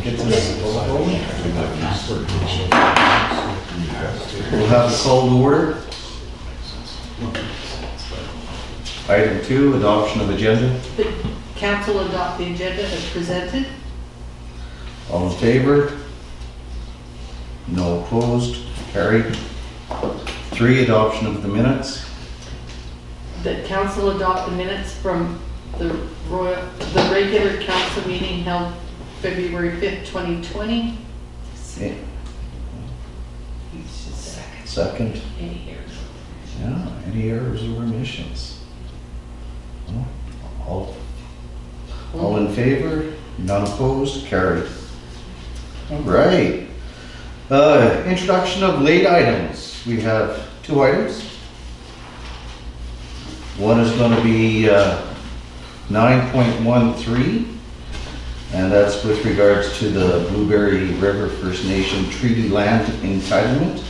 Get to this. We'll have the call to order. Item 2, adoption of agenda. The council adopt the agenda as presented. All in favor? No opposed? Carried. 3, adoption of the minutes. That council adopt the minutes from the regular council meeting held February 5th, 2020. Okay. Second. Any errors? Yeah, any errors or omissions? No? All in favor? None opposed? Carried. All right. Introduction of late items. We have 2 items. One is going to be 9.13, and that's with regards to the Blueberry River First Nation Treaty Land Entitlement.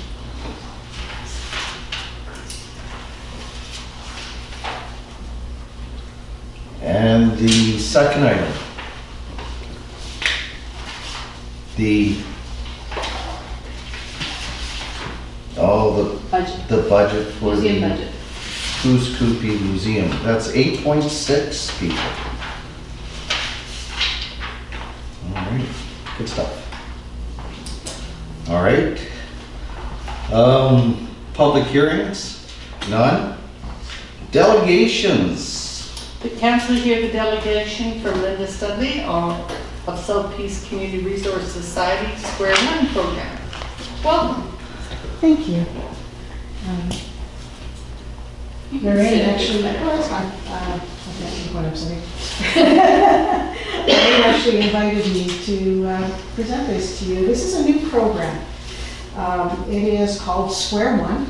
And the second item, the Budget. the budget for Museum the budget. Goose Koopy Museum. That's 8.6 people. All right, good stuff. All right. Public hearings, none. Delegations. The council hear the delegation from Linda Studley of South Peace Community Resource Society Square One program. Welcome. Thank you. You can Lorraine sit. actually, well, that's fine. I can't think what I'm saying. Lorraine actually invited me to present this to you. This is a new program. It is called Square One,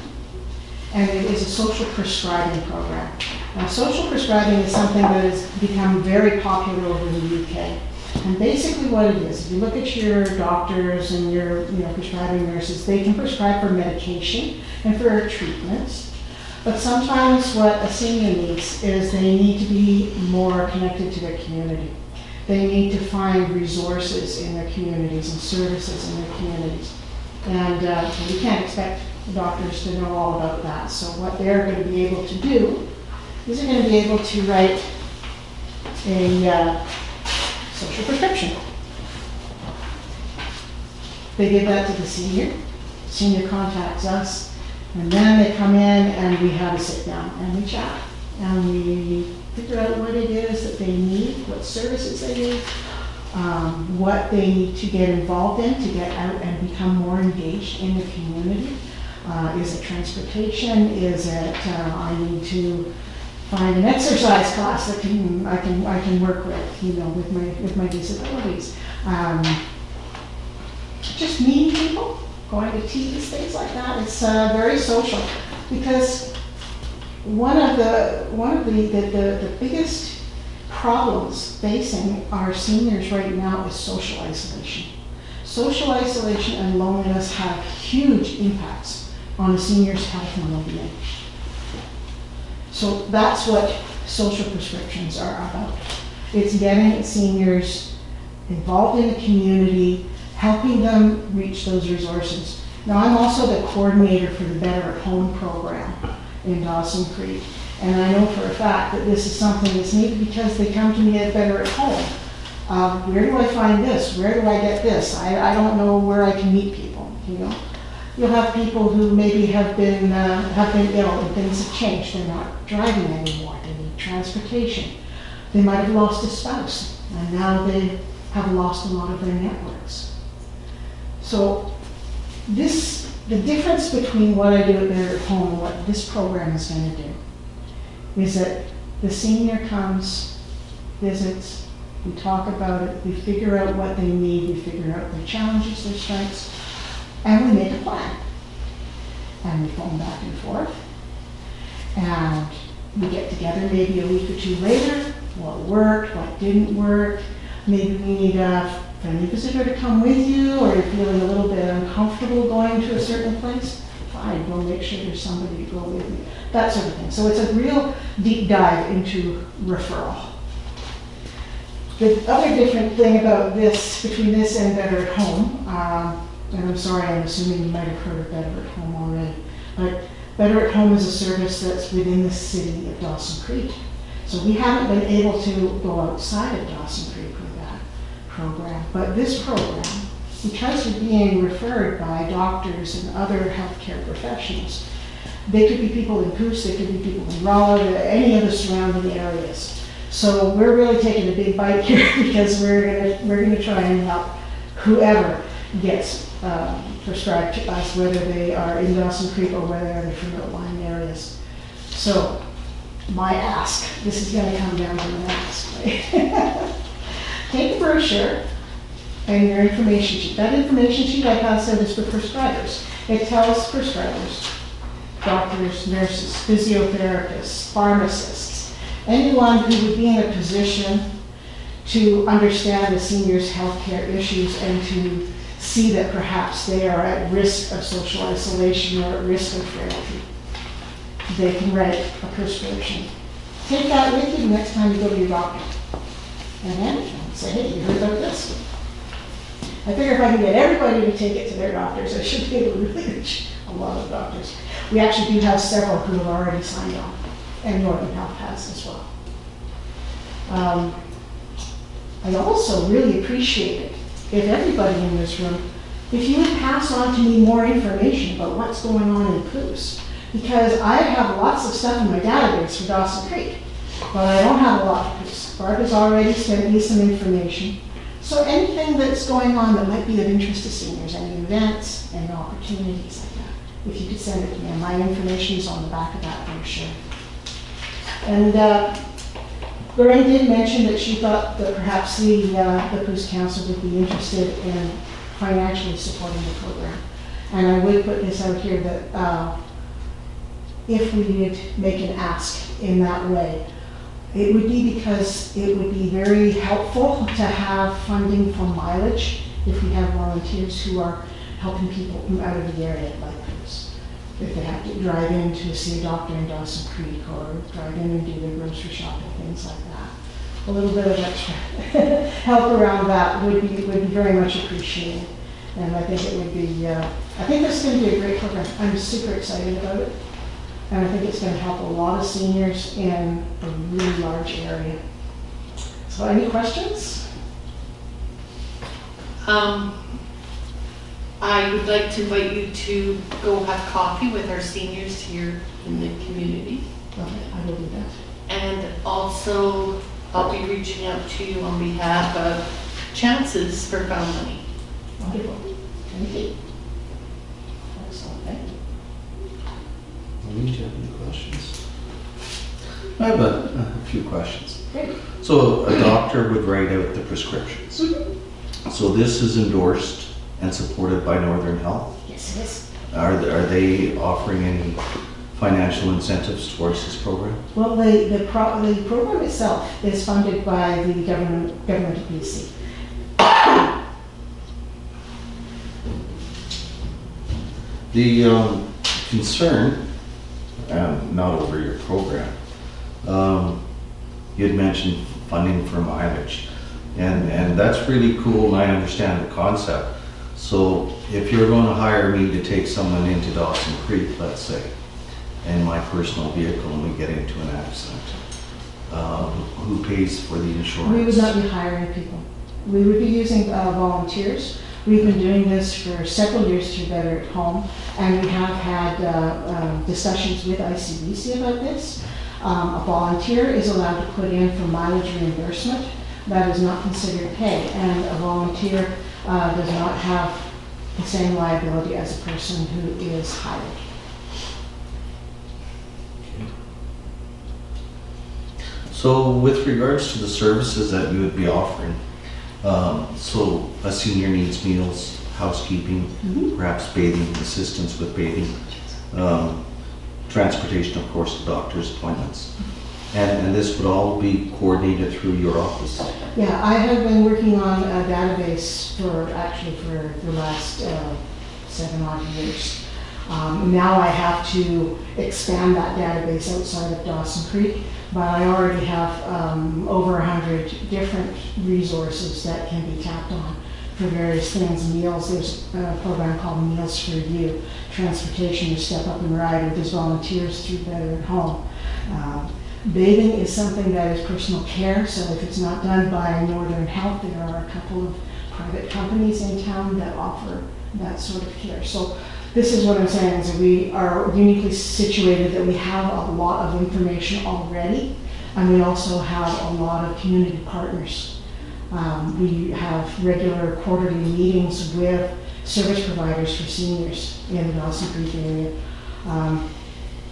and it is a social prescribing program. Now, social prescribing is something that has become very popular over in the UK. And basically what it is, if you look at your doctors and your prescribing nurses, they can prescribe for medication and for treatments. But sometimes what a senior needs is they need to be more connected to their community. They need to find resources in their communities and services in their communities. And we can't expect doctors to know all about that. So what they're going to be able to do is they're going to be able to write a social prescription. They give that to the senior. Senior contacts us, and then they come in and we have a sit down and we chat. And we figure out what it is that they need, what services they need, what they need to get involved in to get out and become more engaged in the community. Is it transportation? Is it I need to find an exercise class that I can work with, with my disabilities. Just meeting people, going to teas, things like that. It's very social because one of the biggest problems facing our seniors right now is social isolation. Social isolation and loneliness have huge impacts on the seniors' health and well-being. So that's what social prescriptions are about. It's getting seniors involved in the community, helping them reach those resources. Now, I'm also the coordinator for the Better at Home program in Dawson Creek. And I know for a fact that this is something that's needed because they come to me at Better at Home. Where do I find this? Where do I get this? I don't know where I can meet people, You'll have people who maybe have been ill and things have changed. They're not driving anymore. They need transportation. They might have lost a spouse, and now they have lost a lot of their networks. So the difference between what I do at Better at Home and what this program is going to do is that the senior comes, visits, we talk about it, we figure out what they need, we figure out their challenges, their strengths, and we make a plan. And we phone back and forth. And we get together maybe a week or 2 later, what worked, what didn't work. Maybe we need a friendly visitor to come with you, or you're feeling a little bit uncomfortable going to a certain place. Fine, go make sure there's somebody to go with you. That sort of thing. So it's a real deep dive into referral. The other different thing about this, between this and Better at Home, and I'm sorry, I'm assuming you might have heard of Better at Home already, but Better at Home is a service that's within the city of Dawson Creek. So we haven't been able to go outside of Dawson Creek with that program. But this program, because you're being referred by doctors and other healthcare professionals, they could be people in Coos, they could be people in Rolla, any of the surrounding areas. So we're really taking a big bite here because we're gonna try and help whoever gets prescribed to us, whether they are in Dawson Creek or whether they're from outlying areas. So my ask, this is gonna come down to an ask, right? Take the brochure and your information sheet. That information sheet I have said is for prescribers. It tells prescribers, doctors, nurses, physiotherapists, pharmacists, anyone who would be in a position to understand the seniors' healthcare issues and to see that perhaps they are at risk of social isolation or at risk of frailty. They can write a prescription. Take that with you the next time you go to your doctor. And hand it to them. Say, hey, you heard about this? I figure if I can get everybody to take it to their doctors, I should be able to really reach a lot of doctors. We actually do have several who have already signed on, and Northern Health has as well. I also really appreciate it if everybody in this room, if you would pass on to me more information about what's going on in Coos, because I have lots of stuff in my database for Dawson Creek, but I don't have a lot for Coos. Barb has already sent me some information. So anything that's going on that might be of interest to seniors, any events, any opportunities like that, if you could send it to me. And my information is on the back of that brochure. And Lorraine did mention that she thought that perhaps the Coos Council would be interested in financially supporting the program. And I would put this out here that if we did make an ask in that way, it would be because it would be very helpful to have funding for mileage if we have volunteers who are helping people from out of the area like this. If they have to drive in to see a doctor in Dawson Creek or drive in and do their grocery shopping, things like that. A little bit of extra help around that would be very much appreciated. And I think it would be, I think this is going to be a great program. I'm super excited about it. And I think it's going to help a lot of seniors in a really large area. So any questions? I would like to invite you to go have coffee with our seniors here in the community. Okay, I will do that. And also, I'll be reaching out to you on behalf of Chances for Found Money. Wonderful. Thank you. Excellent. Thank you. Do you have any questions? I have a few questions. Great. So a doctor would write out the prescriptions. Mm-hmm. So this is endorsed and supported by Northern Health. Yes, it is. Are they offering any financial incentives towards this program? Well, the program itself is funded by the government of BC. The concern, not over your program, you had mentioned funding for mileage, and that's really cool, and I understand the concept. So if you're going to hire me to take someone into Dawson Creek, let's say, in my personal vehicle and we get into an accident, who pays for the insurance? We would not be hiring people. We would be using volunteers. We've been doing this for several years through Better at Home, and we have had discussions with ICBC about this. A volunteer is allowed to put in for mileage reimbursement. That is not considered pay, and a volunteer does not have the same liability as a person who is hired. So with regards to the services that you would be offering, so a senior needs meals, housekeeping, perhaps bathing, assistance with bathing, transportation, of course, to doctor's appointments. And this would all be coordinated through your office? Yeah, I have been working on a database for the last 7 odd years. Now I have to expand that database outside of Dawson Creek, but I already have over 100 different resources that can be tapped on for various things. Meals, there's a program called Meals for You. Transportation, you step up and ride, or there's volunteers through Better at Home. Bathing is something that is personal care, so if it's not done by Northern Health, there are a couple of private companies in town that offer that sort of care. So this is what I'm saying, is that we are uniquely situated, that we have a lot of information already, and we also have a lot of community partners. We have regular quarterly meetings with service providers for seniors in the Dawson Creek area,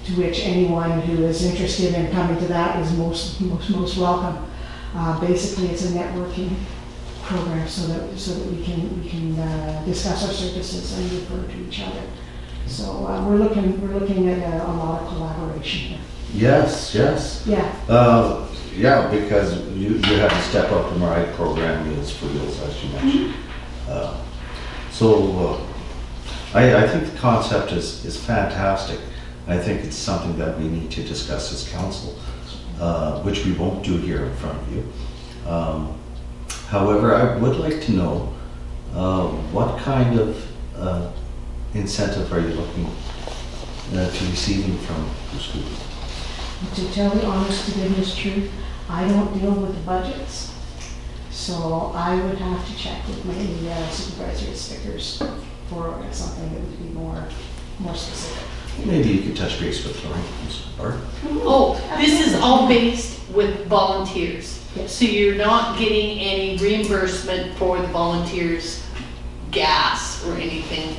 to which anyone who is interested in coming to that is most welcome. Basically, it's a networking program so that we can discuss our services and refer to each other. So we're looking at a lot of collaboration here. Yes, yes. Yeah. Yeah, because you have the Step Up and Ride program, Meals for Meals, as you mentioned. I think the concept is fantastic. I think it's something that we need to discuss as council, which we won't do here in front of you. However, I would like to know what kind of incentive are you looking to receiving from the school? To tell the honest to goodness truth, I don't deal with the budgets, so I would have to check with my supervisory stickers for something that would be more specific. Maybe you could touch base with Lauren. Or Oh, this is all based with volunteers. Yes. So you're not getting any reimbursement for the volunteers' gas or anything?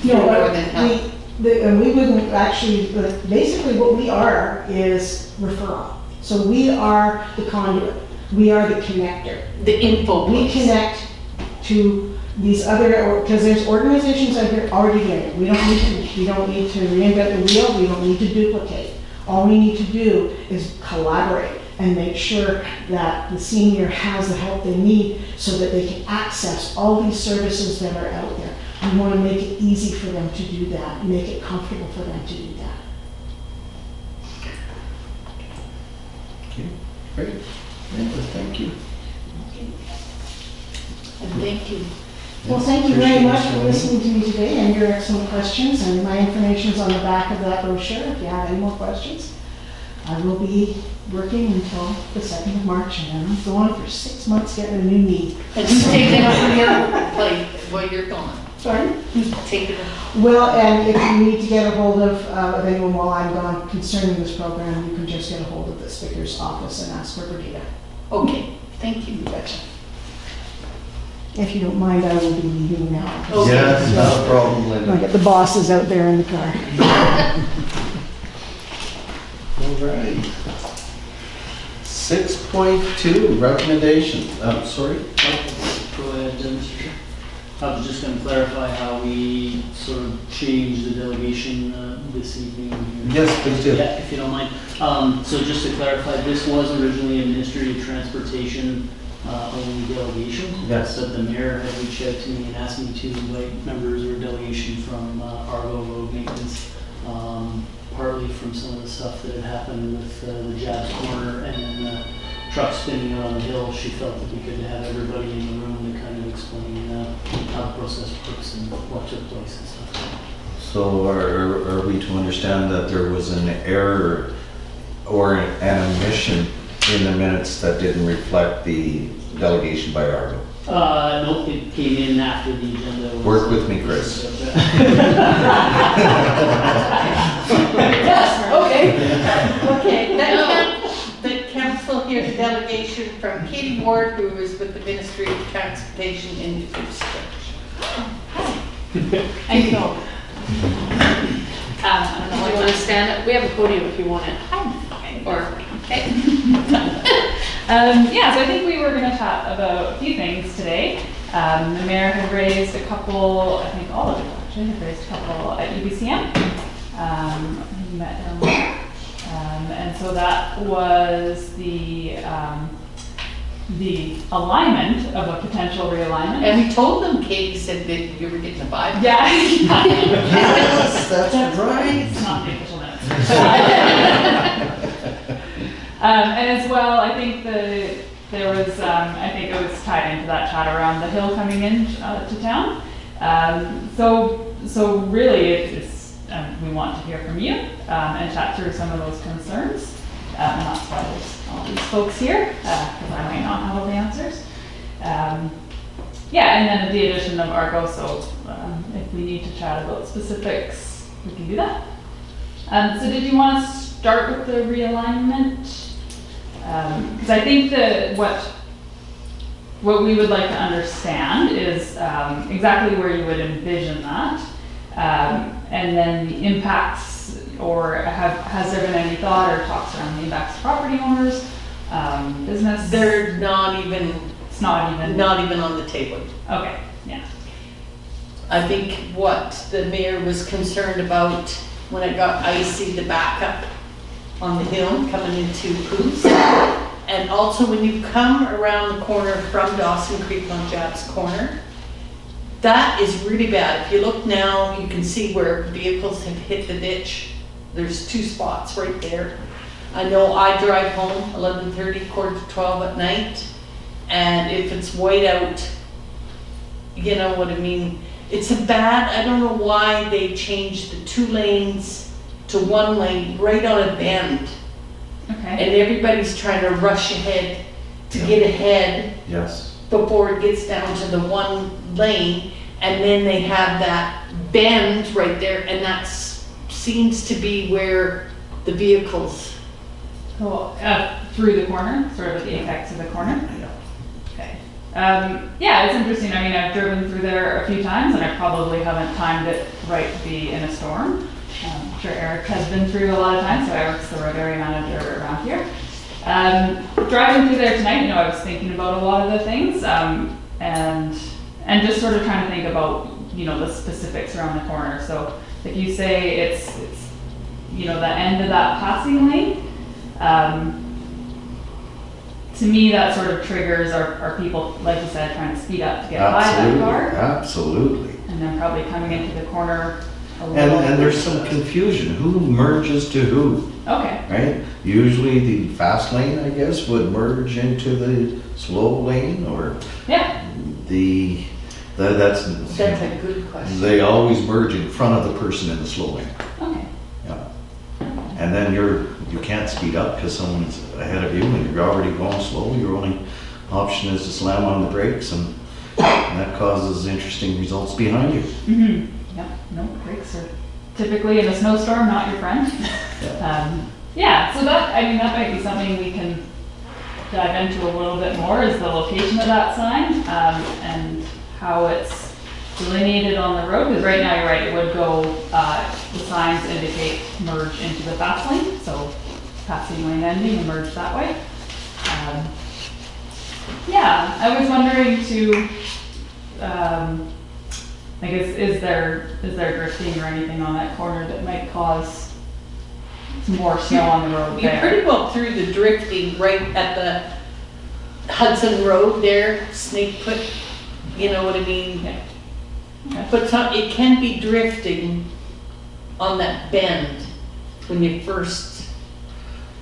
No, More than help. we wouldn't actually, basically what we are is referral. So we are the conduit, we are the connector. The info. We place. connect to these other, because there's organizations out here already doing it. We don't need to reinvent the wheel, we don't need to duplicate. All we need to do is collaborate and make sure that the senior has the help they need so that they can access all these services that are out there. We want to make it easy for them to do that, make it comfortable for them to do that. okay, great. Thank you. And thank you. Well, thank you very much for listening to me today and your excellent questions, and my information is on the back of that brochure if you have any more questions. I will be working until the 2nd of March, and then I'm going for 6 months getting a new knee. And who's taking over your plate while you're gone? Sorry? Who's taking over? Well, and if you need to get a hold of anyone while I'm gone concerning this program, you can just get a hold of the Sticker's office and ask for Brigida. Okay, thank you. You betcha. If you don't mind, I will be leaving now. Okay. Yes, not a problem, I Linda. get the bosses out there in the car. All right. 6.2, recommendation. Sorry? Go ahead, Mr. Chair. I was just going to clarify how we sort of changed the delegation this evening. Yes, please do. Yeah, if you don't mind. So just to clarify, this was originally a Ministry of Transportation only delegation. Yes. But the mayor had reached out to me and asked me to invite members or delegation from Argo Road Maintenance, partly from some of the stuff that had happened with the Jabs Corner and then the truck spinning out on the hill. She felt that we could have everybody in the room to kind of explain how the process works and what took place and stuff. So are we to understand that there was an error or an omission in the minutes that didn't reflect the delegation by Argo? Nope, it came in after the agenda. Work with me, Chris. Okay. Okay, the council here, the delegation from Katie Ward, who is with the Ministry of Transportation and Infrastructure. I know. I don't know, do you want to stand up? We have a podium if you want it. Or, okay. Yeah, so I think we were going to chat about a few things today. The mayor had raised a couple, I think all of you actually had raised a couple at UBCM. He met down there. And so that was the the alignment of a potential realignment. And we told them, Katie said that you were getting a vibe. Yeah. Yes, that's right. It's not the official minutes. And as well, I think there was, I think it was tied into that chat around the hill coming in to town. So really, it's we want to hear from you and chat through some of those concerns. And that's why there's all these folks here, because I might not have all the answers. Yeah, and then the addition of Argo, so if we need to chat about specifics, we can do that. So did you want to start with the realignment? Because I think that what we would like to understand is exactly where you would envision that, and then the impacts, or has there been any thought or talks around the impacts to property owners, business? They're not even It's not even. on the table. Okay, yeah. I think what the mayor was concerned about when it got icy, the backup on the hill coming into Coos. And also when you come around the corner from Dawson Creek on Japs Corner, that is really bad. If you look now, you can see where vehicles have hit the ditch. There's 2 spots right there. I know I drive home 11:30, quarter to 12 at night, and if it's white out, you know what I mean? It's a bad, I don't know why they changed the 2 lanes to 1 lane right on a bend. Okay. And everybody's trying to rush ahead to get ahead Yes. before it gets down to the 1 lane. And then they have that bend right there, and that seems to be where the vehicles. Cool. Through the corner, sort of at the apex of the corner. Yeah. Okay. Yeah, it's interesting. I mean, I've driven through there a few times, and I probably haven't timed it right to be in a storm. I'm sure Eric has been through a lot of times, so Eric's the road area manager around here. Driving through there tonight, I was thinking about a lot of the things, and just sort of trying to think about, the specifics around the corner. So if you say it's the end of that passing lane, to me that sort of triggers our people, like you said, trying to speed up to get by that car. Absolutely. And then probably coming into the corner a little. And there's some confusion. Who merges to who, Okay, right? Usually the fast lane, I guess, would merge into the slow lane, or yeah, that's That's a good question. they always merge in front of the person in the slow lane. okay. Yeah. And then you can't speed up because someone's ahead of you and you're already going slow. Your only option is to slam on the brakes, and that causes interesting results behind you. Mm-hmm. Yep, no, brakes are typically in a snowstorm not your friend. Yeah, so that might be something we can dive into a little bit more, is the location of that sign, and how it's delineated on the road, because right now, you're right, it would go, the signs indicate merge into the fast lane, so passing lane ending and merge that way. Yeah, I was wondering too, I guess, is there drifting or anything on that corner that might cause some more snow on the road You're there? pretty well through the drifting right at the Hudson Road there, Snake Put, you know what I mean? Yeah. Okay. But it can be drifting on that bend when you first,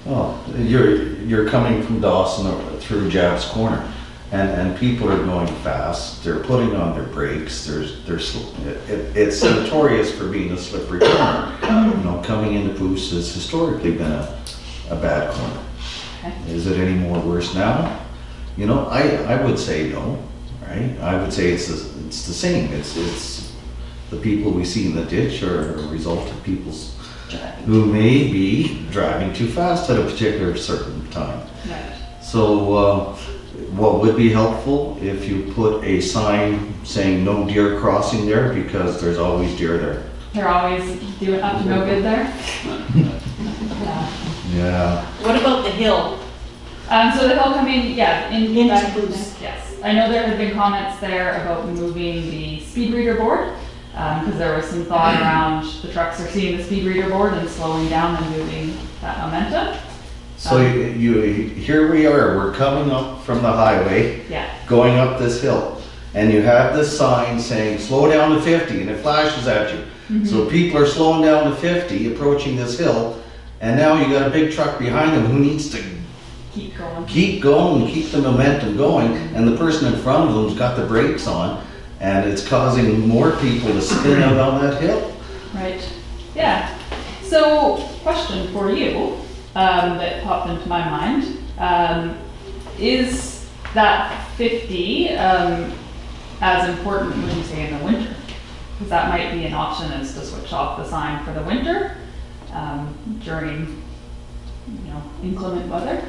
Oh, you're coming from Dawson through Jab's Corner, and people are going fast. They're putting on their brakes. It's notorious for being a slippery corner. Coming into Poos has historically been a bad corner. Okay. Is it any more worse now? I would say no, right? I would say it's the same. It's the people we see in the ditch are a result of people's who may be driving too fast at a particular certain time. Right. So what would be helpful if you put a sign saying no deer crossing there, because there's always deer there. They're always doing up to no good there. Yeah. what about the hill? So the hill coming, Into back- Bruce. Yes, I know there had been comments there about moving the speed reader board, because there was some thought around the trucks are seeing the speed reader board and slowing down and moving that momentum. So here we are, we're coming up from the highway, Yeah, going up this hill. And you have this sign saying, slow down to 50, and it flashes at you. So people are slowing down to 50, approaching this hill, and now you got a big truck behind them who needs to keep going. keep going, keep the momentum going, and the person in front of them's got the brakes on, and it's causing more people to spin out on that hill. Right, yeah. So, question for you, that popped into my mind, is that 50, as important, would you say, in the winter? Because that might be an option, is to switch off the sign for the winter, during, inclement weather,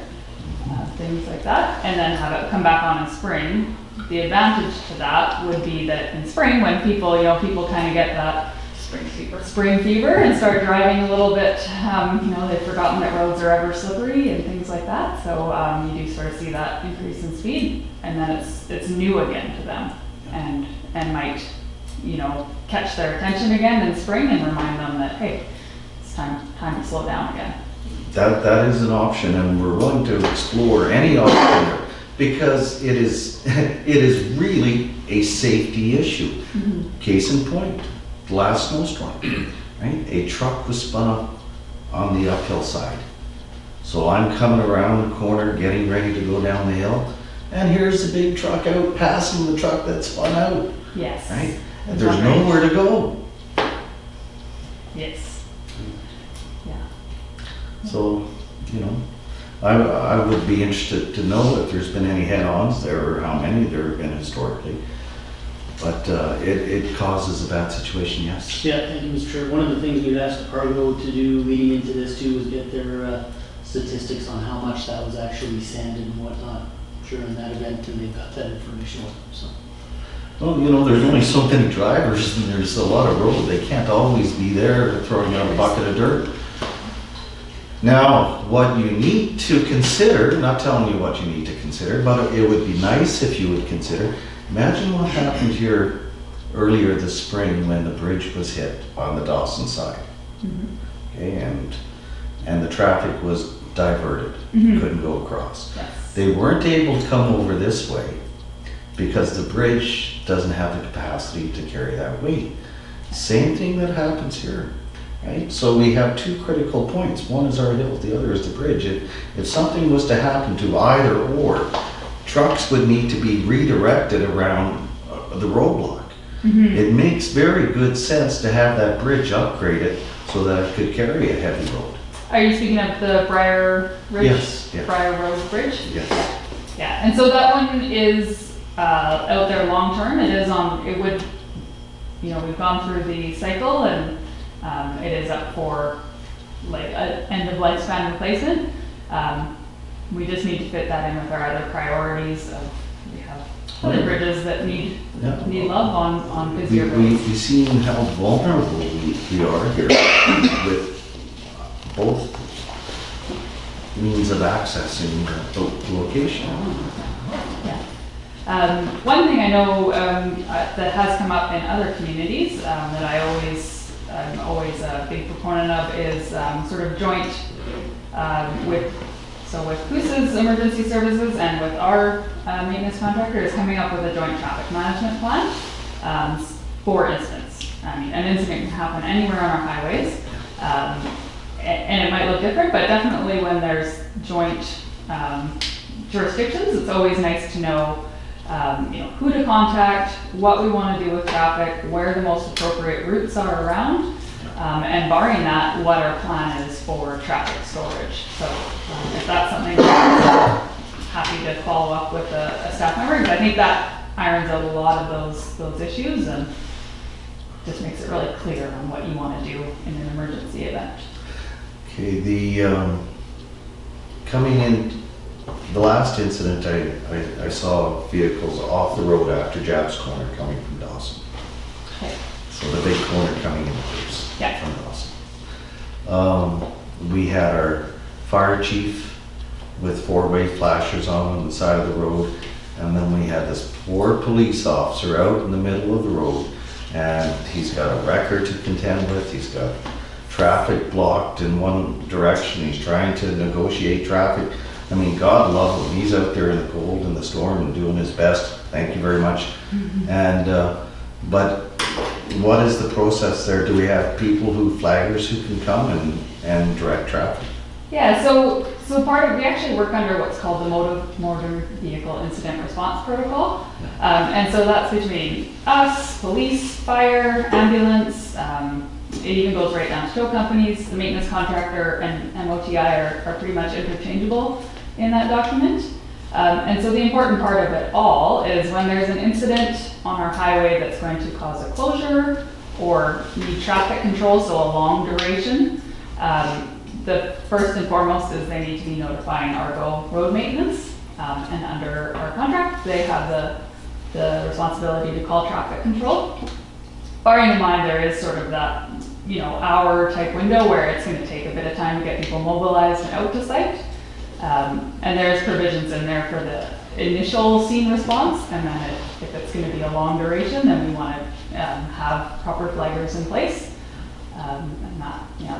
things like that, and then have it come back on in spring. The advantage to that would be that in spring, when people kind of get that spring fever and start driving a little bit, they've forgotten that roads are ever slippery and things like that. So you do sort of see that increase in speed, and then it's new again to them, and might, catch their attention again in spring and remind them that, hey, it's time to slow down again. That is an option, and we're willing to explore any option because it is really a safety issue. Case in point, the last snowstorm, right? A truck was spun up on the uphill side. So I'm coming around the corner, getting ready to go down the hill, and here's the big truck out passing the truck that spun out, Yes. right? And there's nowhere to go. Yes. Yeah. So, I would be interested to know if there's been any head-ons there or how many there have been historically. But it causes a bad situation, yes. Yeah, thank you, Mr. Chair. One of the things we'd asked Argo to do leading into this too was get their statistics on how much that was actually sanded and whatnot during that event, and they've got that information, so. Well, there's only so many drivers and there's a lot of road. They can't always be there throwing out a bucket of dirt. Now, what you need to consider, not telling you what you need to consider, but it would be nice if you would consider, imagine what happened here earlier this spring when the bridge was hit on the Dawson side. Okay, and the traffic was diverted, couldn't go across. Yes. They weren't able to come over this way because the bridge doesn't have the capacity to carry that weight. Same thing that happens here, right? So we have two critical points. One is our hill, the other is the bridge. If something was to happen to either or, trucks would need to be redirected around the roadblock. It makes very good sense to have that bridge upgraded so that it could carry a heavy load. Are you speaking of the Briar Ridge? Yes, yeah. Briar Road Bridge? Yes. Yeah, and so that one is out there long term. It is we've gone through the cycle, and it is up for like an end of lifespan replacement. We just need to fit that in with our other priorities we have other bridges that need love on busier roads. We've seen how vulnerable we are here with both means of accessing the location. Yeah. One thing I know that has come up in other communities that I'm always a big proponent of is sort of joint with CUSA's emergency services and with our maintenance contractor is coming up with a joint traffic management plan. For instance, an incident can happen anywhere on our highways. And it might look different, but definitely when there's joint jurisdictions, it's always nice to know, who to contact, what we want to do with traffic, where the most appropriate routes are around, and barring that, what our plan is for traffic storage. So if that's something I'm happy to follow up with a staff member, because I think that irons out a lot of those issues and just makes it really clear on what you want to do in an emergency event. Okay, coming in, the last incident, I saw vehicles off the road after Jab's Corner coming from Dawson. Okay. So the big corner coming in first Yeah. from Dawson. We had our fire chief with four-way flashers on the side of the road, and then we had this poor police officer out in the middle of the road, and he's got a record to contend with, he's got traffic blocked in one direction. He's trying to negotiate traffic. I mean, God love him. He's out there in the cold and the storm and doing his best. Thank you very much. And, but what is the process there? Do we have people flaggers who can come and direct traffic? Yeah, so we actually work under what's called the Motor Vehicle Incident Response Protocol. And so that's between us, police, fire, ambulance, it even goes right down to tow companies. The maintenance contractor and MOTI are pretty much interchangeable in that document. And so the important part of it all is when there's an incident on our highway that's going to cause a closure or need traffic control, so a long duration, the first and foremost is they need to be notifying Argo Road Maintenance. And under our contract, they have the responsibility to call traffic control. Bearing in mind there is sort of that, hour type window where it's going to take a bit of time to get people mobilized and out to site. And there's provisions in there for the initial scene response, and then if it's going to be a long duration, then we want to have proper flaggers in place. And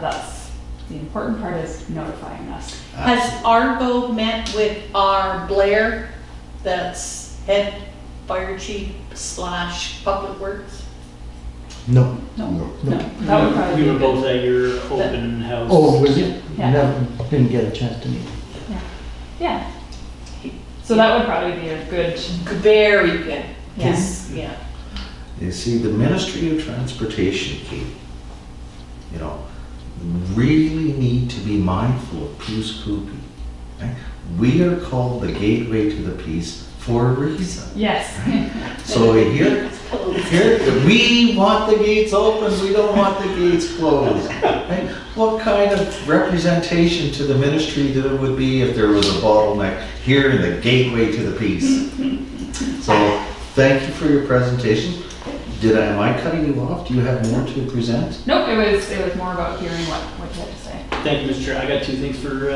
that's the important part, is notifying us. Has Argo met with our Blair, that's head fire chief / public works? No. No, that would probably We be were good. both at your open house. Oh, was it? Yeah. Never, didn't get a chance to meet. Yeah. So that would probably be a good, Very good. Yes. Yeah. You see, the Ministry of Transportation, Kate, really need to be mindful of Peace Coupe. Right? We are called the gateway to the peace for a reason. yes. So here, we want the gates open, we don't want the gates closed. Right? What kind of representation to the ministry there would be if there was a bottleneck here in the gateway to the peace? So, thank you for your presentation. Am I cutting you off? Do you have more to present? Nope, it was more about hearing what you had to say. Thank you, Mr. Chair. I got two things for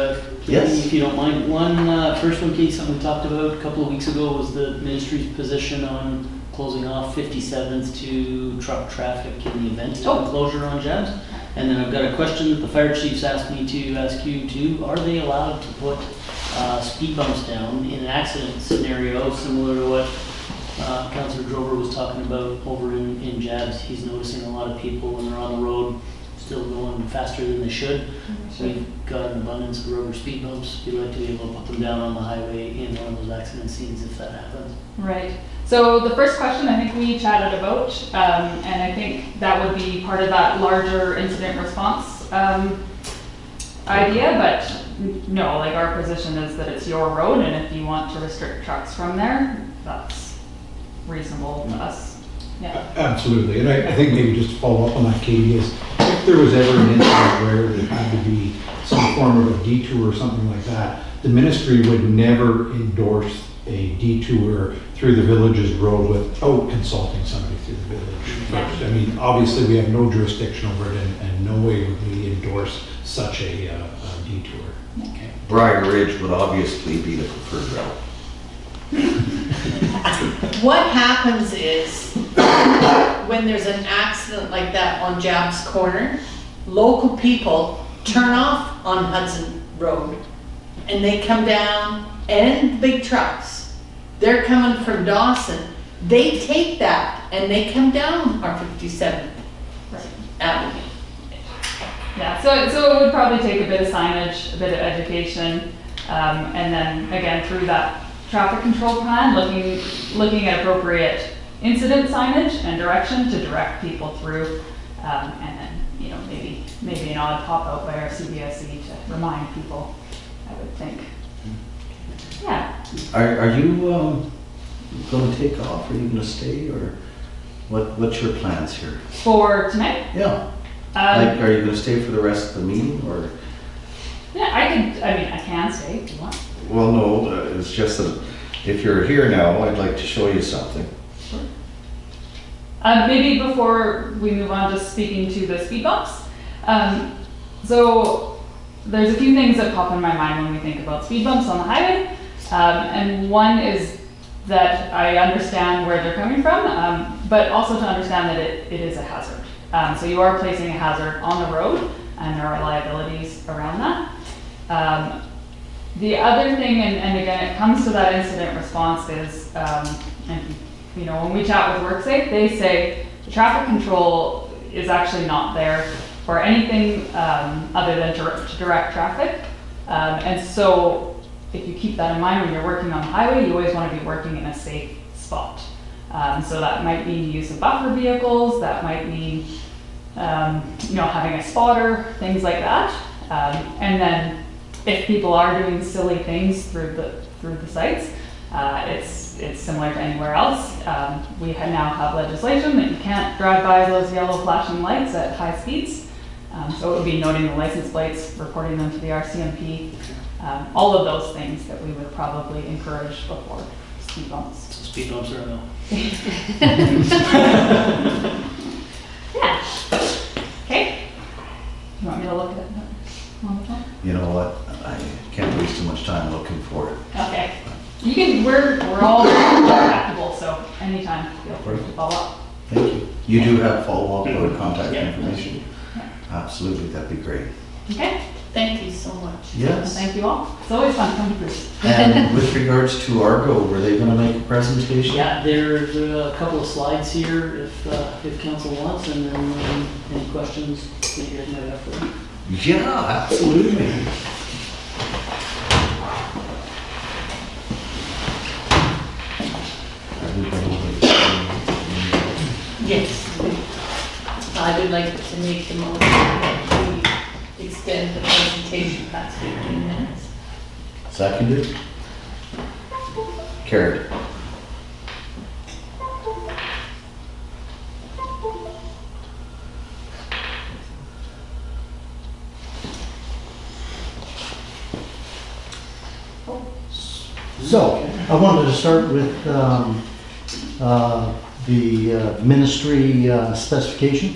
Yes. if you don't mind. First one, Kate, something we talked about a couple of weeks ago was the ministry's position on closing off 57th to truck traffic in the event of closure on Jabs. And then I've got a question that the fire chiefs asked me to ask you too. Are they allowed to put speed bumps down in an accident scenario similar to what Councillor Drover was talking about over in Jabs? He's noticing a lot of people when they're on the road still going faster than they should. So we've got an abundance of rubber speed bumps. We'd like to be able to put them down on the highway in one of those accident scenes if that happens. Right. So the first question I think we chatted about, and I think that would be part of that larger incident response idea, but no, like our position is that it's your road, and if you want to restrict trucks from there, that's reasonable to us. Yeah. Absolutely, and I think maybe just to follow up on that, Katie, is if there was ever an incident where there had to be some form of a detour or something like that, the ministry would never endorse a detour through the village's road without consulting somebody through the village first. I mean, obviously, we have no jurisdiction over it, and no way would we endorse such a detour. Okay. Briar Ridge would obviously be the preferred route. What happens is, when there's an accident like that on Jabs Corner, local people turn off on Hudson Road and they come down, and big trucks, they're coming from Dawson, they take that and they come down our 57th Avenue. Yeah, so it would probably take a bit of signage, a bit of education, and then again through that traffic control plan, looking at appropriate incident signage and direction to direct people through, and then maybe an odd pop out by our CBSE to remind people, I would think. Yeah. Are you going to take off? Are you going to stay, or what's your plans here? For tonight? Yeah. Like, are you going to stay for the rest of the meeting, or? Yeah, I can stay if you want. Well, no, it's just that if you're here now, I'd like to show you something. Sure. Maybe before we move on, just speaking to the speed bumps. So there's a few things that pop in my mind when we think about speed bumps on the highway. And one is that I understand where they're coming from, but also to understand that it is a hazard. So you are placing a hazard on the road, and our liabilities around that. The other thing, and again, it comes to that incident response is, and you know, when we chat with WorkSafe, they say the traffic control is actually not there for anything other than to direct traffic. And so if you keep that in mind when you're working on the highway, you always want to be working in a safe spot. So that might mean use of buffer vehicles, that might mean you know, having a spotter, things like that. And then if people are doing silly things through the sites, it's similar to anywhere else. We now have legislation that you can't drive by those yellow flashing lights at high speeds. So it would be noting the license plates, reporting them to the RCMP, all of those things that we would probably encourage before speed bumps. Speed bumps are a no. Yeah. Okay. You want me to look at it on the phone? You know what? I can't waste too much time looking for it. Okay. You can, we're all contactable, so anytime, feel free to follow up. Thank you. You do have follow-up or contact Yeah. information? Absolutely, that'd be great. Okay. Thank you so much. Yes. Thank you all. It's always fun coming through. And with regards to Argo, were they gonna make a presentation? Yeah, there's a couple of slides here if council wants, and then any questions that you guys might have for them. Yeah, absolutely. Yes. I would like to make the motion that we extend the presentation past 15 minutes. Seconded? Carried. So, I wanted to start with the ministry specification.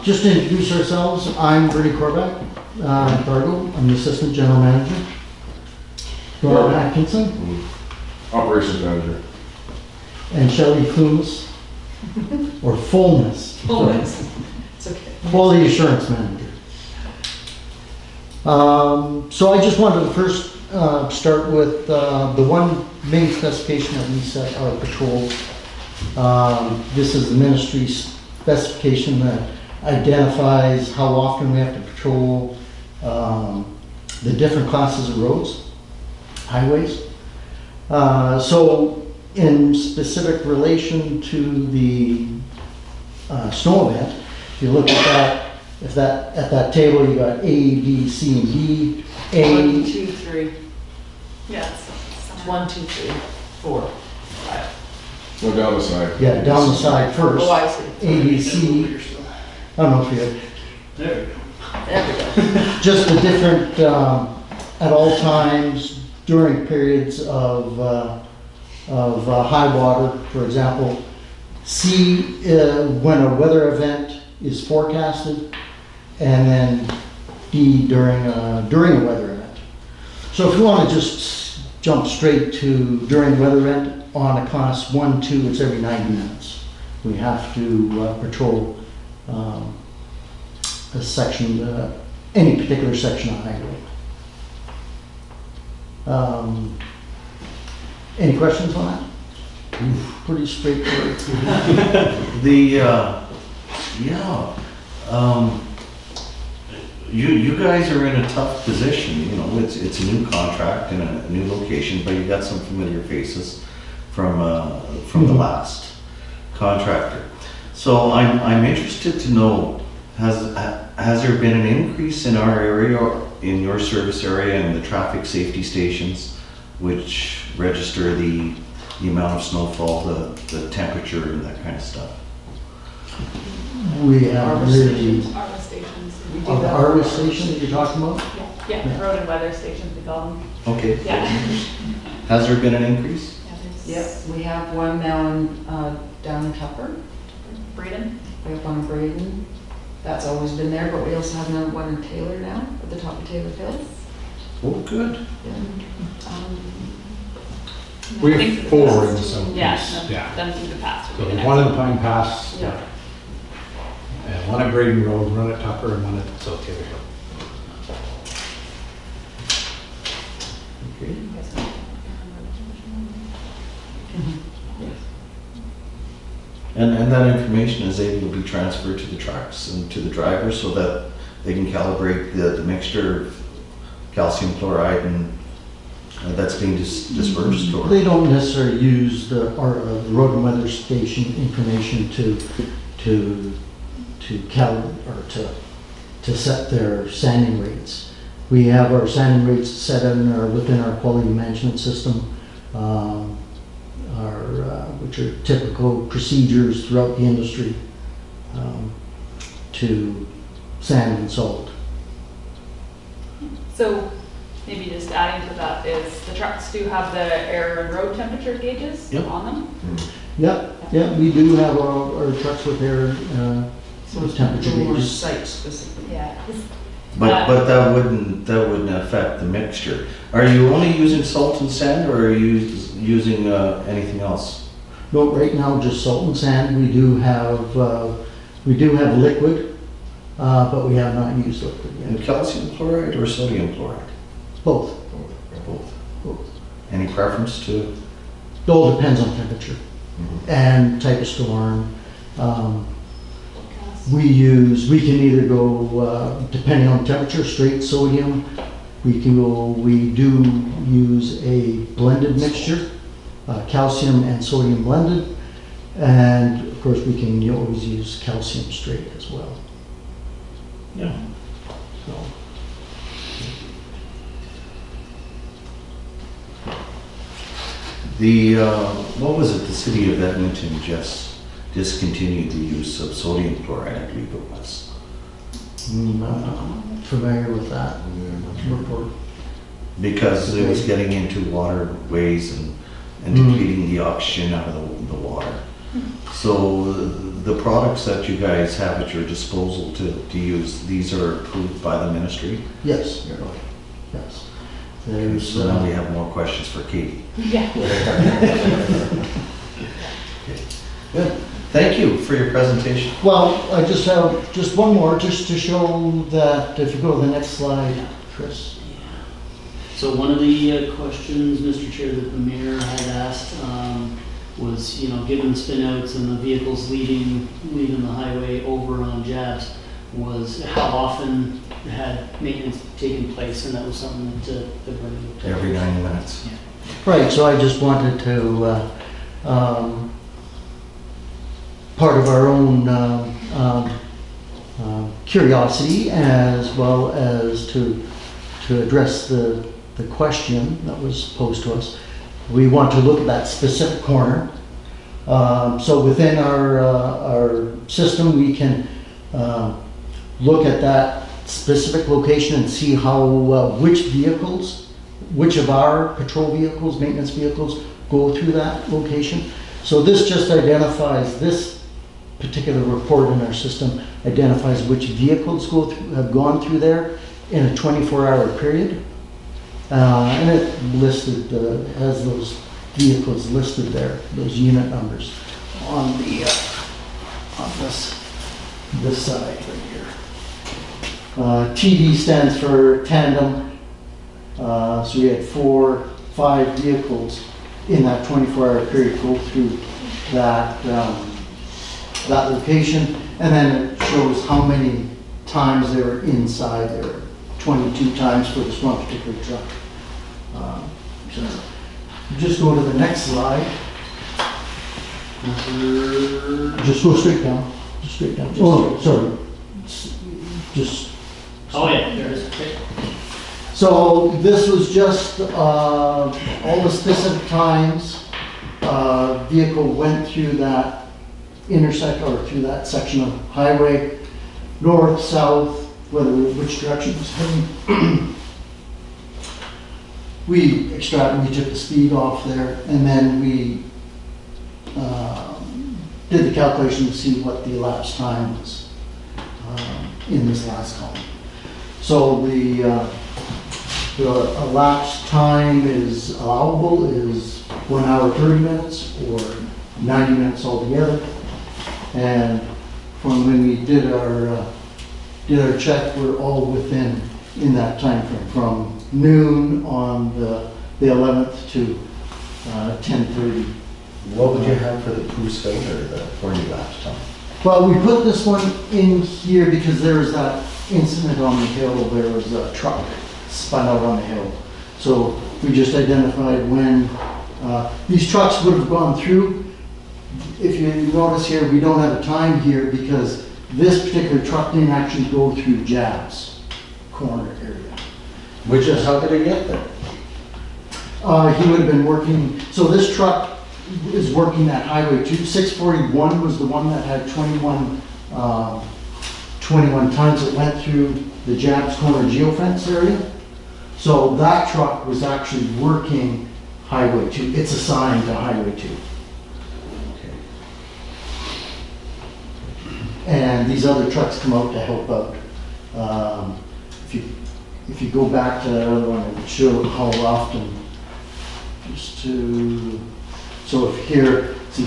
Just to introduce ourselves, I'm Bernie Korvac, Argo. I'm the Assistant General Manager. Dora Atkinson Operations manager. and Shelley Klumas, or Fullness. It's okay. Quality Assurance Manager. So I just wanted to first start with the one main specification that we set our patrols. This is the ministry specification that identifies how often we have to patrol the different classes of roads, highways. So in specific relation to the snow event, if you look at that, at that table, you got A, B, C, and D. 1, 2, 3. Yes. 1, 2, 3, 4, 5. Go down the side. Yeah, down the side first. Oh, I see. A, B, C. I don't know if you had There we go. There we go. just the different, at all times during periods of high water, for example. C, when a weather event is forecasted, and then D during a weather event. So if you want to just jump straight to during weather event on a class 1, 2, it's every 90 minutes. We have to patrol a section, any particular section of highway. Any questions on that? Pretty straightforward. You guys are in a tough position, you know, it's a new contract and a new location, but you got some familiar faces from the last contractor. So I'm interested to know, has there been an increase in our area, or in your service area, and the traffic safety stations, which register the amount of snowfall, the temperature, and that kind of stuff? We have really, Arbor stations. the Argo station that you're talking about? Yeah, road and weather stations, we call them. Okay. Yeah. Has there been an increase? Yep, we have one now in, down in Tupper. Braden. We have one in Braden. That's always been there, but we also have another one in Taylor now, at the top of Taylor Hills. Oh, good. We Things have in the 4 past. in the southeast. Yeah, Yeah. them through the past. So there's one in the Pine Pass. Yeah. And one at Braden Road, one at Tucker, and one at South Taylor Hill. And that information is able to be transferred to the trucks and to the drivers so that they can calibrate the mixture of calcium chloride and that's being dispersed or? They don't necessarily use the road and weather station information to set their sanding rates. We have our sanding rates set within our quality management system, which are typical procedures throughout the industry to sand and salt. So maybe just adding to that is the trucks do have the air and road temperature gauges Yep. on them. Yeah, we do have our trucks with their So it's temperature a little more gauges. site specific. Yeah. But that wouldn't affect the mixture. Are you only using salt and sand or are you using anything else? No, right now just salt and sand. We do have liquid, but we have not used liquid And yet. calcium chloride or sodium chloride? Both. Both. Any preference to? It all depends on temperature and type of storm. We can either go, depending on temperature, straight sodium. We do use a blended mixture, calcium and sodium blended. And of course, we can always use calcium straight as well. Yeah. So. What was it, the city of Edmonton just discontinued the use of sodium chloride, I believe it was. Not familiar with that report. Because it was getting into waterways and depleting the oxygen out of the water. So the products that you guys have at your disposal to use, these are approved by the ministry? Yes, yes. There's, So now we have more questions for Katie. Yeah. Good. Thank you for your presentation. well, I just have just one more, just to show that, if you go to the next slide, Chris. So one of the questions, Mr. Chair, that the mayor had asked was, given the spinouts and the vehicles leaving the highway over on Jabs, was how often had maintenance taken place, and that was something that Bernie looked at. Every 90 minutes. Right, so I just wanted to, part of our own curiosity, as well as to address the question that was posed to us. We want to look at that specific corner. So within our system, we can look at that specific location and see how, which of our patrol vehicles, maintenance vehicles, go through that location. So this just identifies, this particular report in our system identifies which vehicles have gone through there in a 24-hour period. And it listed, has those vehicles listed there, those unit numbers on the, on this side right here. TD stands for tandem. So we had 5 vehicles in that 24-hour period go through that, that location. And then it shows how many times they were inside there. 22 times for this one particular truck. So just go to the next slide. Just go straight down. Just straight down. Oh, sorry. Just. Oh yeah, there it is. Okay. So this was just all the specific times vehicle went through that intersect or through that section of highway, north, south, which direction it was heading. We took the speed off there, and then we did the calculation to see what the elapsed time was in this last column. So the elapsed time is allowable is 1 hour 30 minutes or 90 minutes altogether. And from when we did our check, were all within, in that time frame, from noon on the 11th to 10:30. What would you have for the Poos Hill or the Forney last time? Well, we put this one in here because there was that incident on the hill, there was a truck spun out on the hill. So we just identified when these trucks would have gone through. If you notice here, we don't have a time here because this particular truck didn't actually go through Jab's corner area. Which is, how did it get there? He would have been working, so this truck is working that highway 641 was the one that had 21 tons that went through the Jab's corner geofence area. So that truck was actually working highway 2. It's assigned to highway 2. And these other trucks come out to help out. If you go back to that other one, it would show how often. So if here, see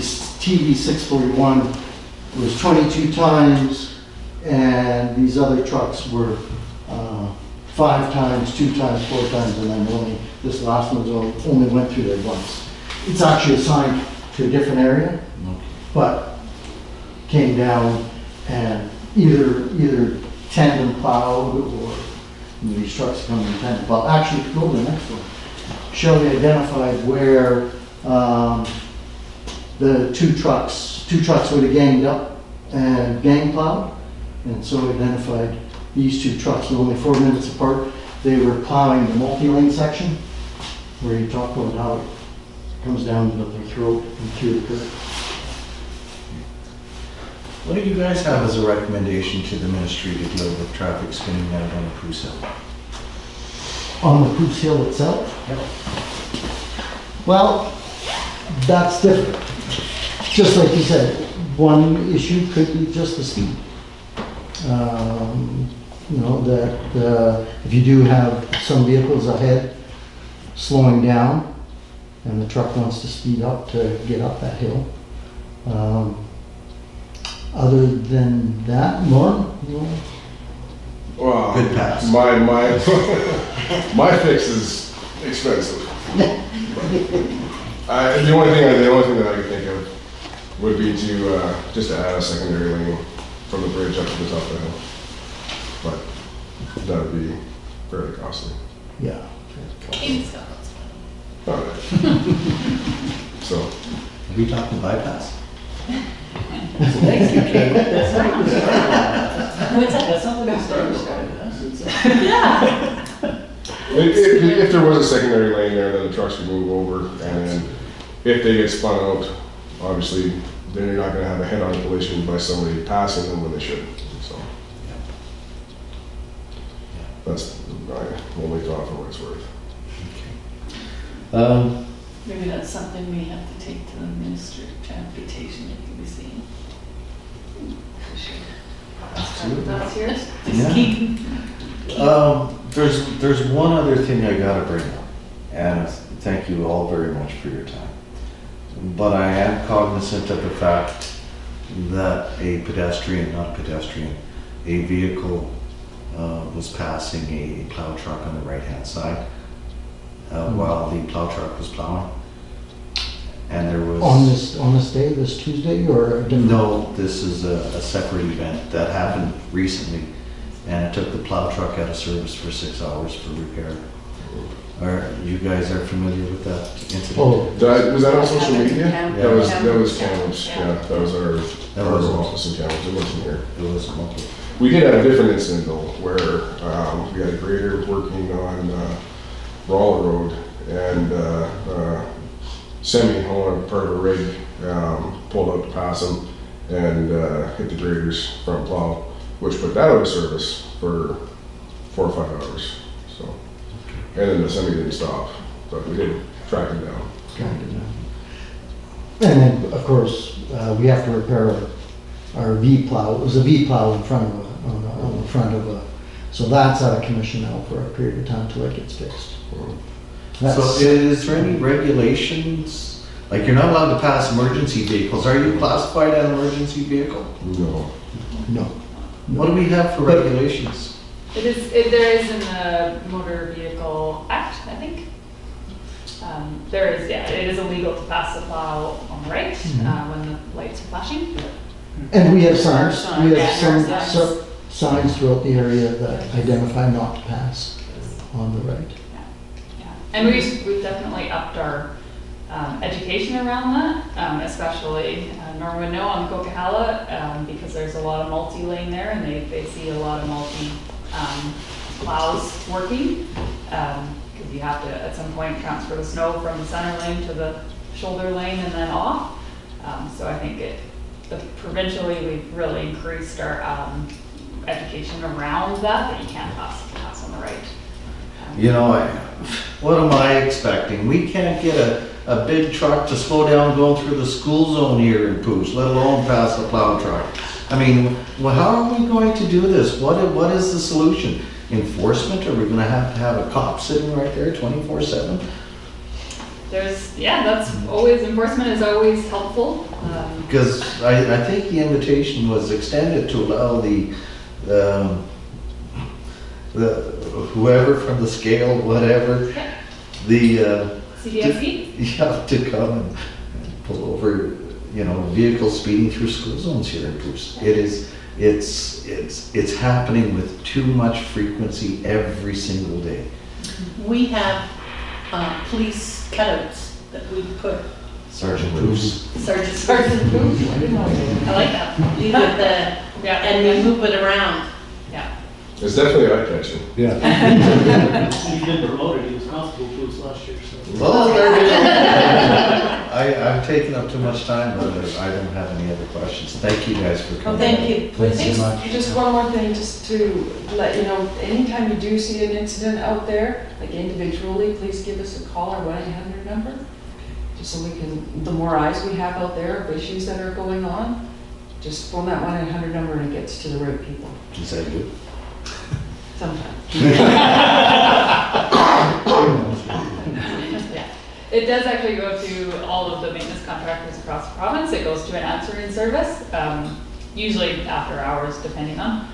TV 641 was 22 times, and these other trucks were 5 times, 2 times, 4 times, and then only this last one only went through there once. It's actually assigned to a different area, but came down and either tandem plowed or these trucks come in tandem plow. Actually, go to the next one. Shelley identified where the two trucks would have ganged up and gang plowed, and so identified these 2 trucks were only 4 minutes apart. They were plowing the multi-lane section where you talk about how it comes down to their throat and through the curb. What do you guys have as a recommendation to the ministry to deal with traffic spinning out on the Poos Hill? On the Poos Hill itself? Well, that's different. Just like you said, one issue could be just the speed. You know, that if you do have some vehicles ahead slowing down and the truck wants to speed up to get up that hill. Other than that, Norm, you know? Well, Good pass. my fix is expensive. The only thing that I could think of would be to just to add a secondary lane from the bridge up to the top of the hill. But that would be fairly costly. Yeah. All right. So, Are we talking bypass? if there was a secondary lane there, then the trucks would move over, and then if they get spun out, obviously, then you're not going to have a head-on collision by somebody passing them when they shouldn't. So that's my only thought for what it's worth. Maybe that's something we have to take to the Minister of Transportation if you see. For sure. Absolutely. That's yours? Yeah. There's one other thing I gotta bring up, and thank you all very much for your time. But I am cognizant of the fact that a vehicle was passing a plow truck on the right-hand side while the plow truck was plowing. And there was... On this day, this Tuesday, or a different? No, this is a separate event that happened recently, and it took the plow truck out of service for 6 hours for repair. You guys are familiar with that incident? Oh, Was that on social media? Yeah. That was Kamloops. Yeah, that was our was office in Kamloops. It wasn't here. It was okay. We did have a different incident though, where we had a grader working on Roller Road, and Semi, on part of a rig, pulled out to pass him and hit the grader's front plow, which put that out of service for 4 or 5 hours. So, and then the Semi didn't stop, but we did track him down. and then, of course, we have to repair our V plow. It was a V plow in front of on the front of a, so that's out of commission now for a period of time till it gets fixed. So is there any regulations, like you're not allowed to pass emergency vehicles, are you classified as an emergency vehicle? No. No. What do we have for regulations? There is in the Motor Vehicle Act, I think. There is, yeah, it is illegal to pass the plow on the right, when the lights are flashing. And we have signs, we Yeah, have there are some signs. signs throughout the area that identify not to pass on the right. Yeah. And we've definitely upped our education around that, especially Norwood know on Coquihalla, because there's a lot of multi-lane there and they see a lot of plows working. Because you have to, at some point, transfer the snow from the center lane to the shoulder lane and then off. So I think provincially, we've really increased our education around that you can't pass on the right. You know, what am I expecting? We can't get a big truck to slow down going through the school zone here in Pouce, let alone pass a plow truck. I mean, well, how are we going to do this? What is the solution? Enforcement? Are we gonna have a cop sitting right there 24/7? That's always, enforcement is always helpful. Because I think the invitation was extended to allow the whoever from the scale, whatever, the CDFE? yeah, to come and pull over, vehicles speeding through school zones here in Pouce. It's happening with too much frequency every single day. We have police cutouts that we put, Sergeant Pouce. Sergeant Booth, I like that. leave it there, Yeah. and we move it around. Yeah. It's definitely eye-catching. Yeah. He's been promoted, he was constable police last year, so. Well, there we go. I've taken up too much time, but I don't have any other questions. Thank you guys for Oh, coming. thank you. Thanks so much. Just one more thing, just to let you know, anytime you do see an incident out there, like individually, please give us a call or 1-800 number. Just so we can, the more eyes we have out there of issues that are going on, just phone that 1-800 number and it gets to the right people, Is that good? sometimes. Yeah. It does actually go to all of the maintenance contractors across the province. It goes to an answering service, usually after hours, depending on.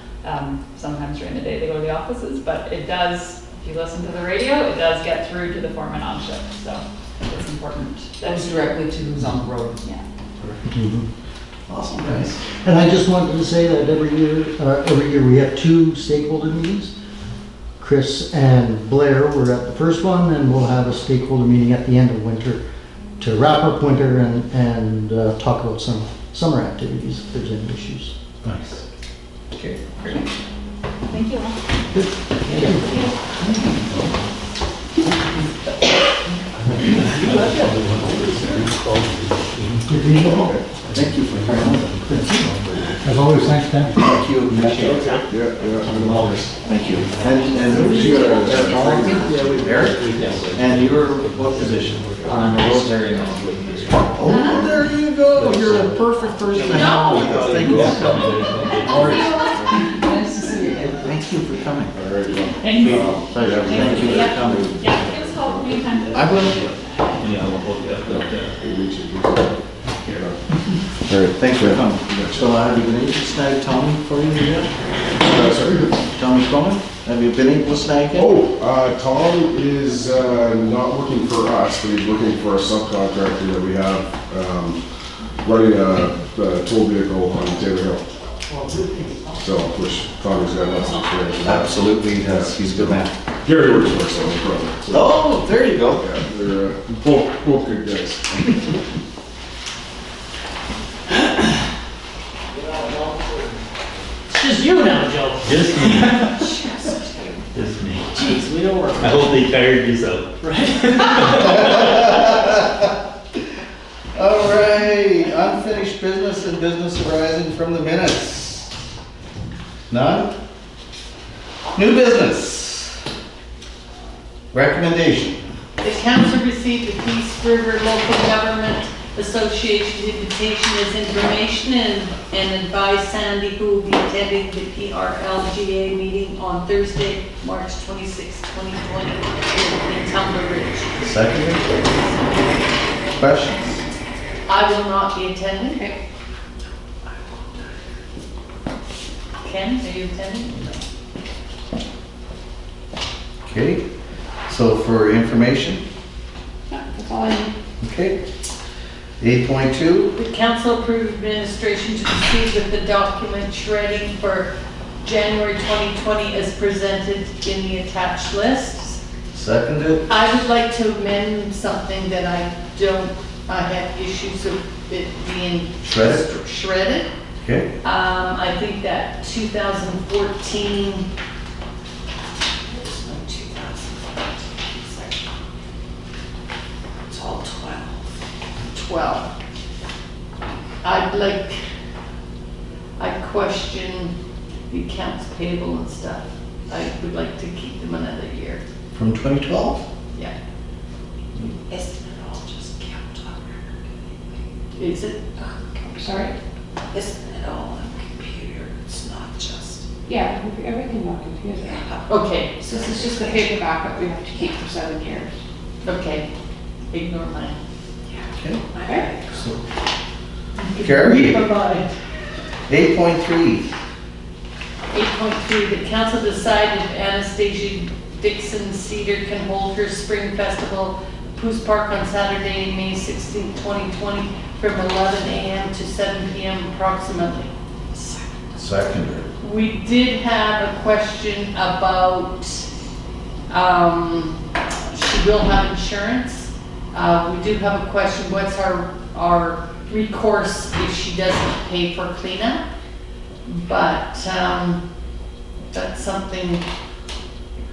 Sometimes during the day they go to the offices, but it does, if you listen to the radio, it does get through to the foreman on shift, so it's important. Goes directly to who's on the road. Yeah. Awesome, guys. And I just wanted to say that every year we have 2 stakeholder meetings. Chris and Blair were at the first one, and we'll have a stakeholder meeting at the end of winter to wrap up winter and talk about some summer activities if there's any issues. Nice. Okay, great. Thank you. Thank you for coming. As always, thanks, Dan. Thank you, appreciate it. Yeah. Thank you. And Eric? And you're what position? I'm a Rotary now. Oh, there you go. You're the perfect person to have with us. Thank you for coming. Nice to see you again. Thank you for coming. Thank you. Thank you for coming. Yeah, give us a call anytime. I will. Yeah, we'll both get that. All right, thanks for coming. So have you been able to snag Tommy for you yet? Tommy Cronin? Have you been able to snag him? Tom is not working for us, but he's working for a subcontractor that we have running a tow vehicle on Taylor Hill. So, which Tommy's got lots of experience with that. Absolutely, he's a good man. Gary works for us, so no problem. So, Oh, there you go. yeah, they're both good guys. It's just you now, Joe. Just me. Just me. Jeez, we don't work. I hope they tired this out. All right, unfinished business and business arising from the minutes. None? New business. Recommendation. The council received the Peace River Local Government Association's invitation as information and advised Sandy, who will be attending the PRLGA meeting on Thursday, March 26, 2020 in Tumbler Ridge. Second. Questions? I will not be attending. Ken, are you attending? Okay, so for information, That's all I need. okay. 8.2, The council approved administration to proceed with the document shredding for January 2020 as presented in the attached list. seconded, I would like to amend something that I have issues of it being Shredded? shredded. okay. I think that 2014, there's no 2014, sorry. It's all 12. I question the accounts payable and stuff. I would like to keep them another year. From 2012? Yeah. Isn't it all just kept on Is it? Sorry? Isn't it all on computer? It's not just. Yeah, everything on computer. Okay, So this is just the paper backup we have to keep for 7 years. okay. Ignore mine. Okay. Okay? So, Carrie, Bye-bye. 8.3, 8.3, the council decided Anastasia Dixon Cedar can hold her spring festival at Poos Park on Saturday, May 16, 2020, from 11 a.m. to 7 p.m. approximately. seconded. We did have a question about, she will have insurance. We do have a question, what's our recourse if she doesn't pay for cleanup? But, that's something,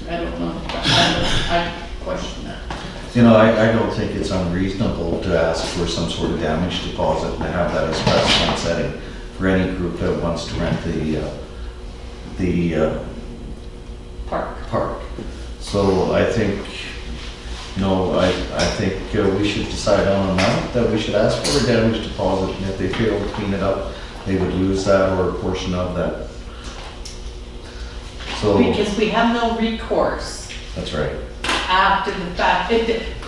I don't know, I question that. You know, I don't think it's unreasonable to ask for some sort of damage deposit and have that as precedent setting for any group that wants to rent the park. So I think, you know, I think we should decide on an amount that we should ask for a damage deposit, and if they fail to clean it up, they would lose that or a portion of that. So, Because we have no recourse that's right. after the fact.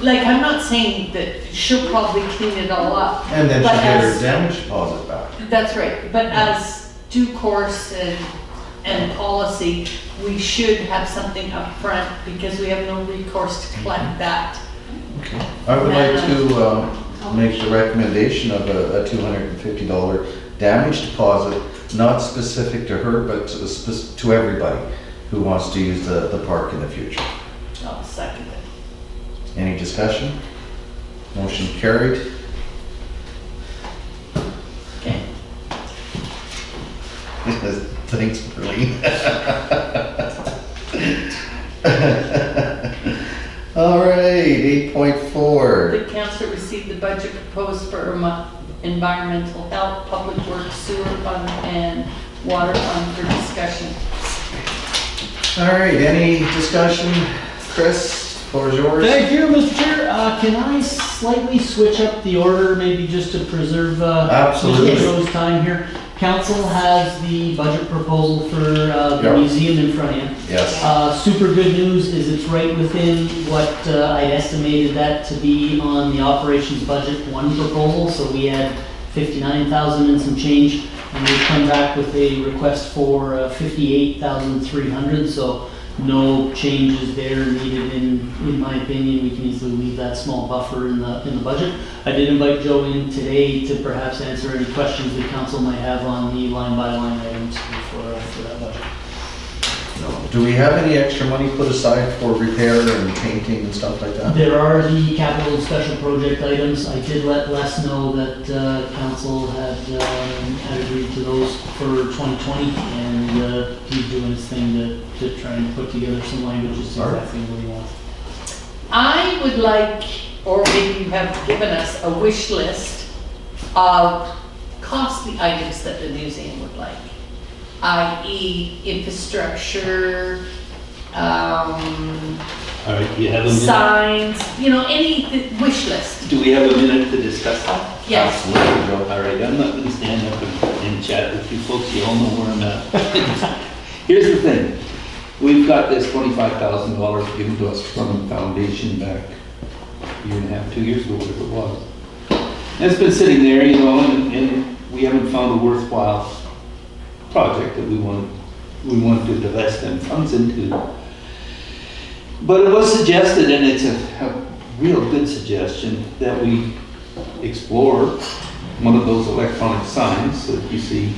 Like, I'm not saying that she'll probably clean it all up. And then but she'll get her as- damage deposit back. That's right, but as due course and policy, we should have something up front because we have no recourse to collect that. I would like to make the recommendation of a $250 damage deposit, not specific to her, but to everybody who wants to use the park in the future. I'll second it. Any discussion? Motion carried. Okay. Thanks, Marlene. All right, 8.4. The council received the budget proposed for environmental health, public works, sewer fund, and water fund for discussion. All right, any discussion? Chris, floor is yours. Thank you, Mr. Chair. Can I slightly switch up the order, maybe just to preserve Absolutely. Mr. Show's time here? Council has the budget proposal for the Yep. museum in front of you. Yes. Super good news is it's right within what I'd estimated that to be on the operations budget one proposal. So we had 59,000 and some change, and we've come back with a request for 58,300. So no changes there needed in my opinion. We can easily leave that small buffer in the budget. I did invite Joe in today to perhaps answer any questions the council might have on the line by line items for that budget. Do we have any extra money put aside for repair and painting and stuff like that? There are the capital and special project items. I did let Les know that council had agreed to those for 2020, and he's doing his thing to try and put together some language as to exactly what he wants. I would like, or maybe you have given us a wish list of costly items that the museum would like, i.e. infrastructure, All right, you have a minute? signs, you know, any wish list. Do we have a minute to discuss that? Yes. Absolutely, Joe. All right, I'm not gonna stand up and chat with you folks, you all know where I'm at. Here's the thing, we've got this $25,000 given to us from the foundation back a year and a half, 2 years ago, whatever it was. And it's been sitting there, you know, and we haven't found a worthwhile project that we want to we want to divest them funds into. But it was suggested, and it's a real good suggestion, that we explore one of those electronic signs that you see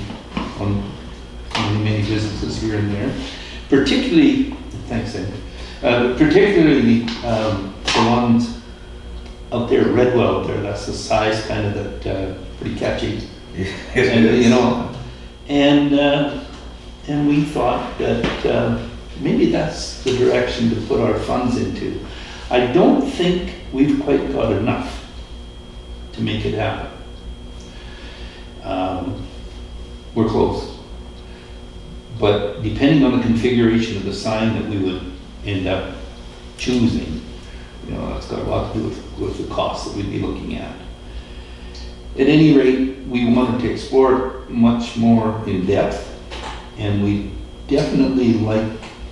on many businesses here and there. Particularly, thanks, Andy. Particularly the ones out there, Redwell there, that's the size kind of that, pretty catchy. And, you know, and we thought that maybe that's the direction to put our funds into. I don't think we've quite got enough to make it happen. We're close. But depending on the configuration of the sign that we would end up choosing, you know, that's got a lot to do with the cost that we'd be looking at. At any rate, we wanted to explore it much more in depth, and we definitely like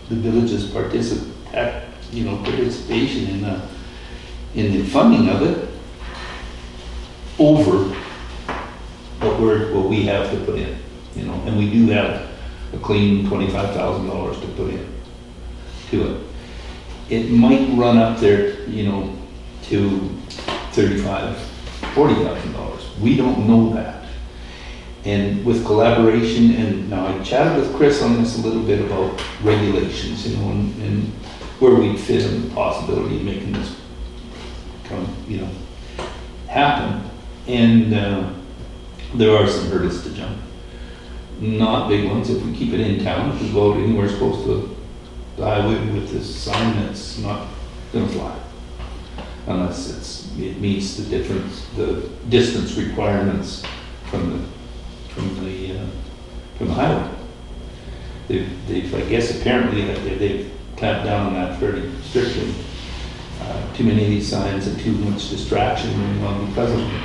the village's participation in the funding of it over what we have to put in, you know, and we do have a clean $25,000 to put in to it. It might run up there, you know, to $35,000, $40,000. We don't know that. And with collaboration, and now I chatted with Chris on this a little bit about regulations, you know, and where we'd fit in the possibility of making this come, you know, happen. And there are some hurdles to jump. Not big ones. If we keep it in town, if we go anywhere close to the highway with this sign, that's not gonna fly. Unless it meets the distance requirements from the highway. They've I guess apparently they've clamped down on that fairly strictly. Too many of these signs and too much distraction going on because of them.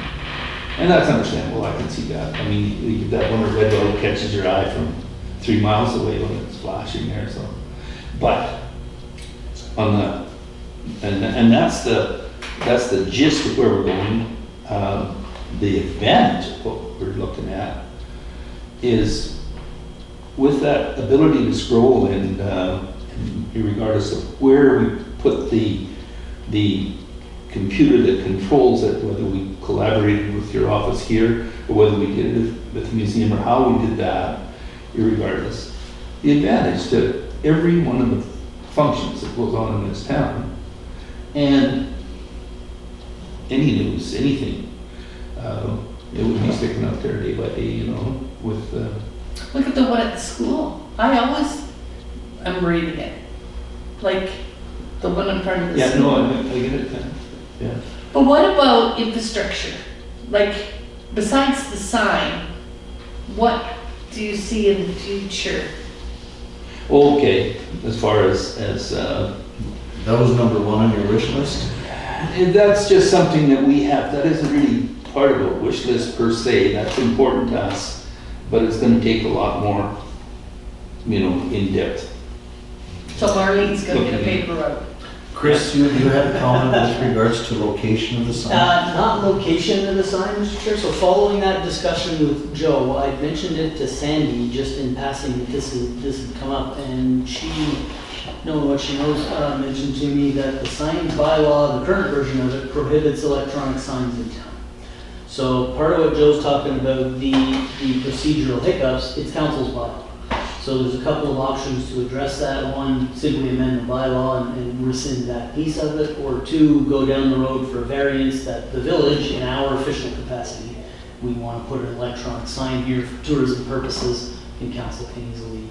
And that's understandable, I can see that. I mean, you get that one red road catches your eye from 3 miles away when it's flashing there, so. But on the, and that's the gist of where we're going. The advantage of what we're looking at is with that ability to scroll and regardless of where we put the computer that controls it, whether we collaborated with your office here or whether we did it with the museum or how we did that, irregardless. The advantage to every one of the functions that goes on in this town and any news, anything, it would be sticking out there day by day, you know, with... Look at the one at the school. I always am reading it. Like the one in front of the Yeah, school. no, I get it. Yeah. But what about infrastructure? Like, besides the sign, what do you see in the future? Okay, as far as That was number one on your wish list? that's just something that we have. That isn't really part of a wish list per se. That's important to us, but it's going to take a lot more, you know, in depth. So Marlene's gonna get a paper route. Chris, you had a comment with regards to location of the sign? Not location of the sign, Mr. Chair. So following that discussion with Joe, I mentioned it to Sandy just in passing that this had come up, and she, knowing what she knows, mentioned to me that the sign bylaw, the current version of it, prohibits electronic signs in town. So part of what Joe's talking about, the procedural hiccups, it's council's bylaw. So there's a couple of options to address that. One, simply amend the bylaw and rescind that piece of it, or two, go down the road for a variance that the village, in our official capacity, we want to put an electronic sign here for tourism purposes, and council can easily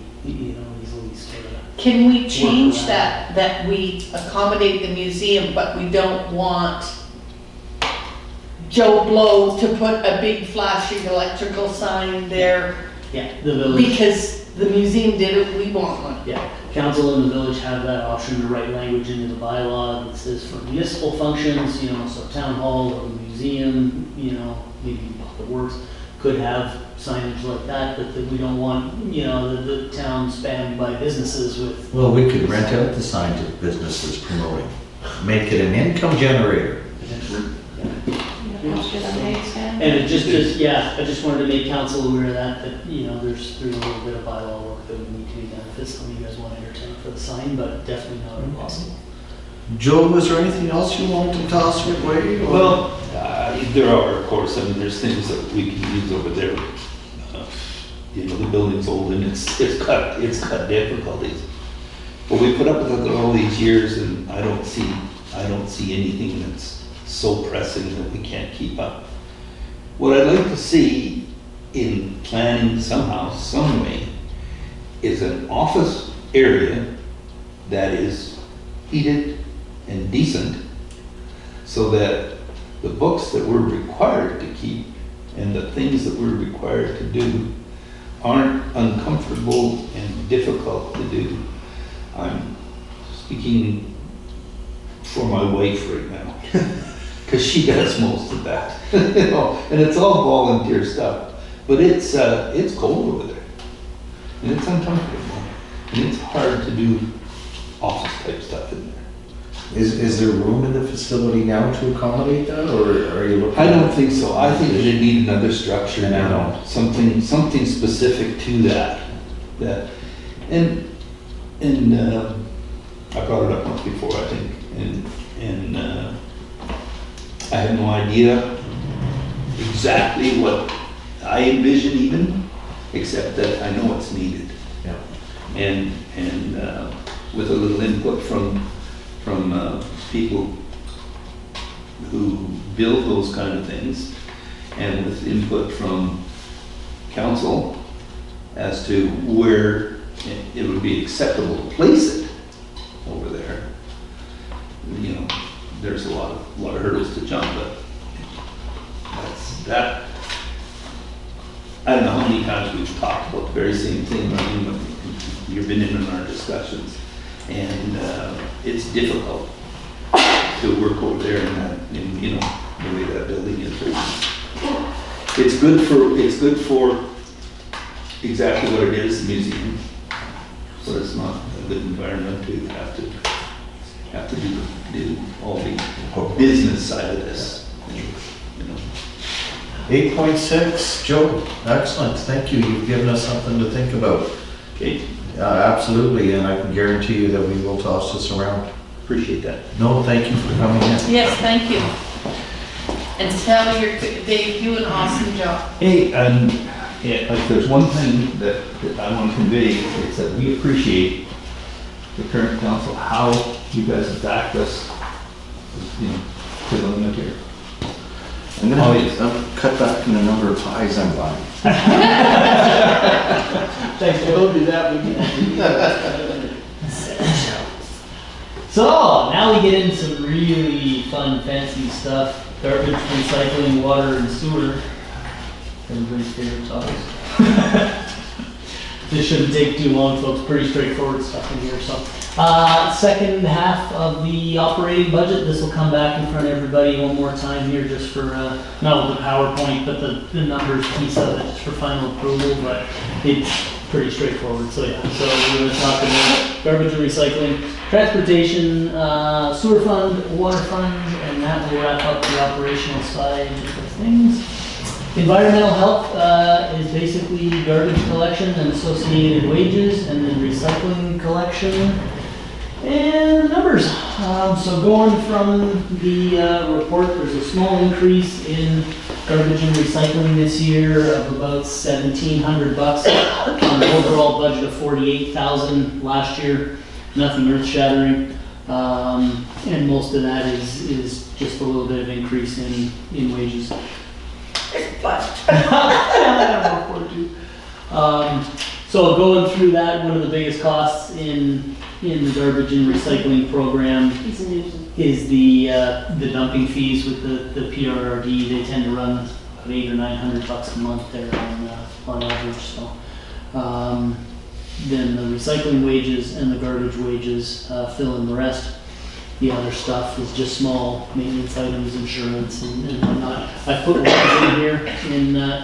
sort of. Can we change that we accommodate the museum, but we don't want Joe Blow to put a big flashing electrical sign there? Yeah, the village. Because the museum did it, we want one. Yeah, council and the village have that option to write language into the bylaw that says for municipal functions, you know, so town hall or the museum, you know, maybe the works could have signage like that, but that we don't want, you know, the town spammed by businesses with. Well, we could rent out the sign to businesses promoting, make it an income generator. And it just, yeah, I just wanted to make council aware of that, you know, there's a little bit of bylaw work that would need to be done if it's something you guys want to entertain for the sign, but definitely not impossible. Joe, was there anything else you wanted to toss your way? or- Well, there are, of course, I mean, there's things that we can use over there. You know, the building's old and it's got difficulties. But we put up with it all these years and I don't see anything that's so pressing that we can't keep up. What I'd like to see in planning somehow, some way, is an office area that is heated and decent so that the books that we're required to keep and the things that we're required to do aren't uncomfortable and difficult to do. I'm speaking for my wife right now, because she does most of that, you know, and it's all volunteer stuff. But it's cold over there, and it's uncomfortable, and it's hard to do office type stuff in there. Is there room in the facility now to accommodate that, or are you looking? I don't think so. I think it'd need another structure now, something specific to that. And I brought it up once before, I think, and I have no idea exactly what I envision even, except that I know it's needed. Yeah. And with a little input from people who build those kind of things, and with input from council as to where it would be acceptable to place it over there. You know, there's a lot of hurdles to jump, but that. I don't know how many times we've talked about the very same thing. I mean, you've been in our discussions, and it's difficult to work over there in you know, the way that building is. It's good for exactly what it is, the museum, but it's not a good environment to have to do all the business side of this, you know. 8.6, Joe, excellent, thank you, you've given us something to think about. Okay, Absolutely, and I can guarantee you that we will toss this around. appreciate that. No, thank you for coming in. Yes, thank you. And tell they do an awesome job. Hey, yeah, if there's one thing that I want to convey, it's that we appreciate the current council, how you guys have backed us, you know, to the limit here. I'm gonna cut back in the number of pies I'm buying. Thanks, we'll do that. So, now we get into some really fun, fancy stuff. Garbage, recycling, water, and sewer. Everybody's favorite topics. This shouldn't take too long, folks. Pretty straightforward stuff in here. So, second half of the operating budget. This will come back in front of everybody one more time here, just for not with the PowerPoint, but the numbers piece of it, just for final approval. But it's pretty straightforward. So yeah. So we're going to talk about garbage and recycling, transportation, sewer fund, water fund, and that will wrap up the operational side of things. Environmental health is basically garbage collection and associated wages, and then recycling collection and the numbers. So going from the report, there's a small increase in garbage and recycling this year of about $1,700 on an overall budget of $48,000 last year. Nothing earth shattering. And most of that is just a little bit of increase in wages. So going through that, one of the biggest costs in the garbage and recycling program is the dumping fees with the PRRD. They tend to run about $800 or $900 a month there on average. So then the recycling wages and the garbage wages fill in the rest. The other stuff is just small maintenance items, insurance and whatnot. I put wages in here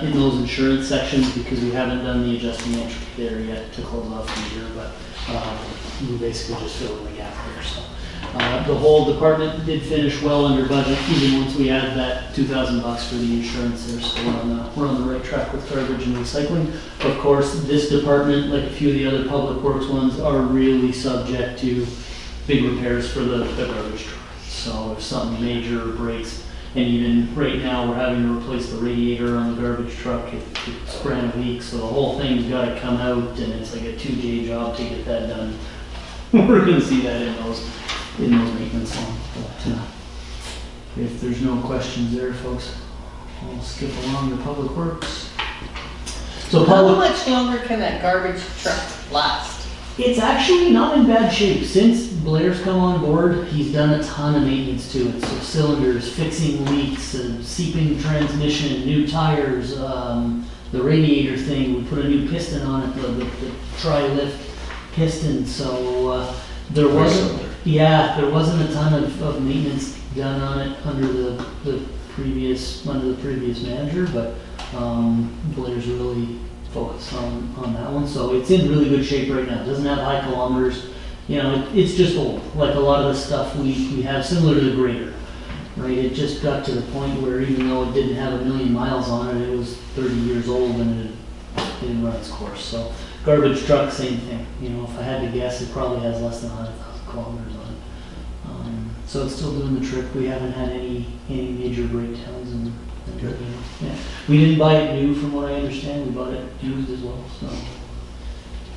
in those insurance sections because we haven't done the adjusting entry there yet to close off the year, but we basically just fill in the gap there. So The whole department did finish well under budget, even once we added that $2,000 for the insurance there, so we're on the right track with garbage and recycling. Of course, this department, like a few of the other public works ones, are really subject to big repairs for the garbage truck. So if something major breaks, and even right now, we're having to replace the radiator on the garbage truck, it's brand weak, so the whole thing's gotta come out, and it's like a 2-day job to get that done. We're gonna see that in those maintenance ones. But if there's no questions there, folks, I'll skip along to Public Works. So How public, much longer can that garbage truck last? it's actually not in bad shape. Since Blair's come on board, he's done a ton of maintenance to it. So cylinders, fixing leaks, seeping transmission, new tires, the radiator thing, we put a new piston on it, the tri-lift piston, so there wasn't a ton of maintenance done on it under the previous manager, but Blair's really focused on that one, so it's in really good shape right now. It doesn't have high kilometers, it's just old, like a lot of the stuff we have, similar to the grader, right? It just got to the point where even though it didn't have 1 million miles on it, it was 30 years old and it didn't run its course. So garbage truck, same thing. If I had to guess, it probably has less than 100,000 kilometers on it. So it's still doing the trick. We haven't had any major breakdowns. Good. Yeah. We didn't buy it new, from what I understand. We bought it used as well. So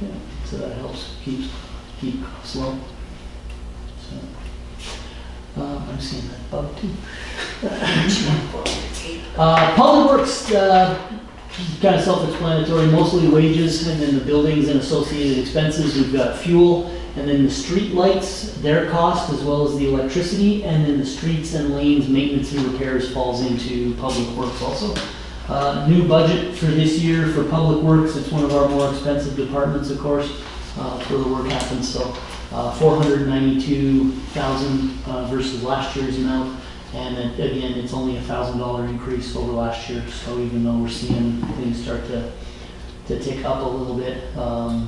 yeah, so that helps keep slow. So I'm seeing that bug too. Public Works, kind of self-explanatory, mostly wages, and then the buildings and associated expenses. We've got fuel, and then the street lights, their cost, as well as the electricity, and then the streets and lanes maintenance and repairs falls into Public Works also. New budget for this year for Public Works. It's one of our more expensive departments, of course, for the work happens. So $492,000 versus last year's amount. And then, again, it's only $1,000 increase over last year. So even though we're seeing things start to tick up a little bit,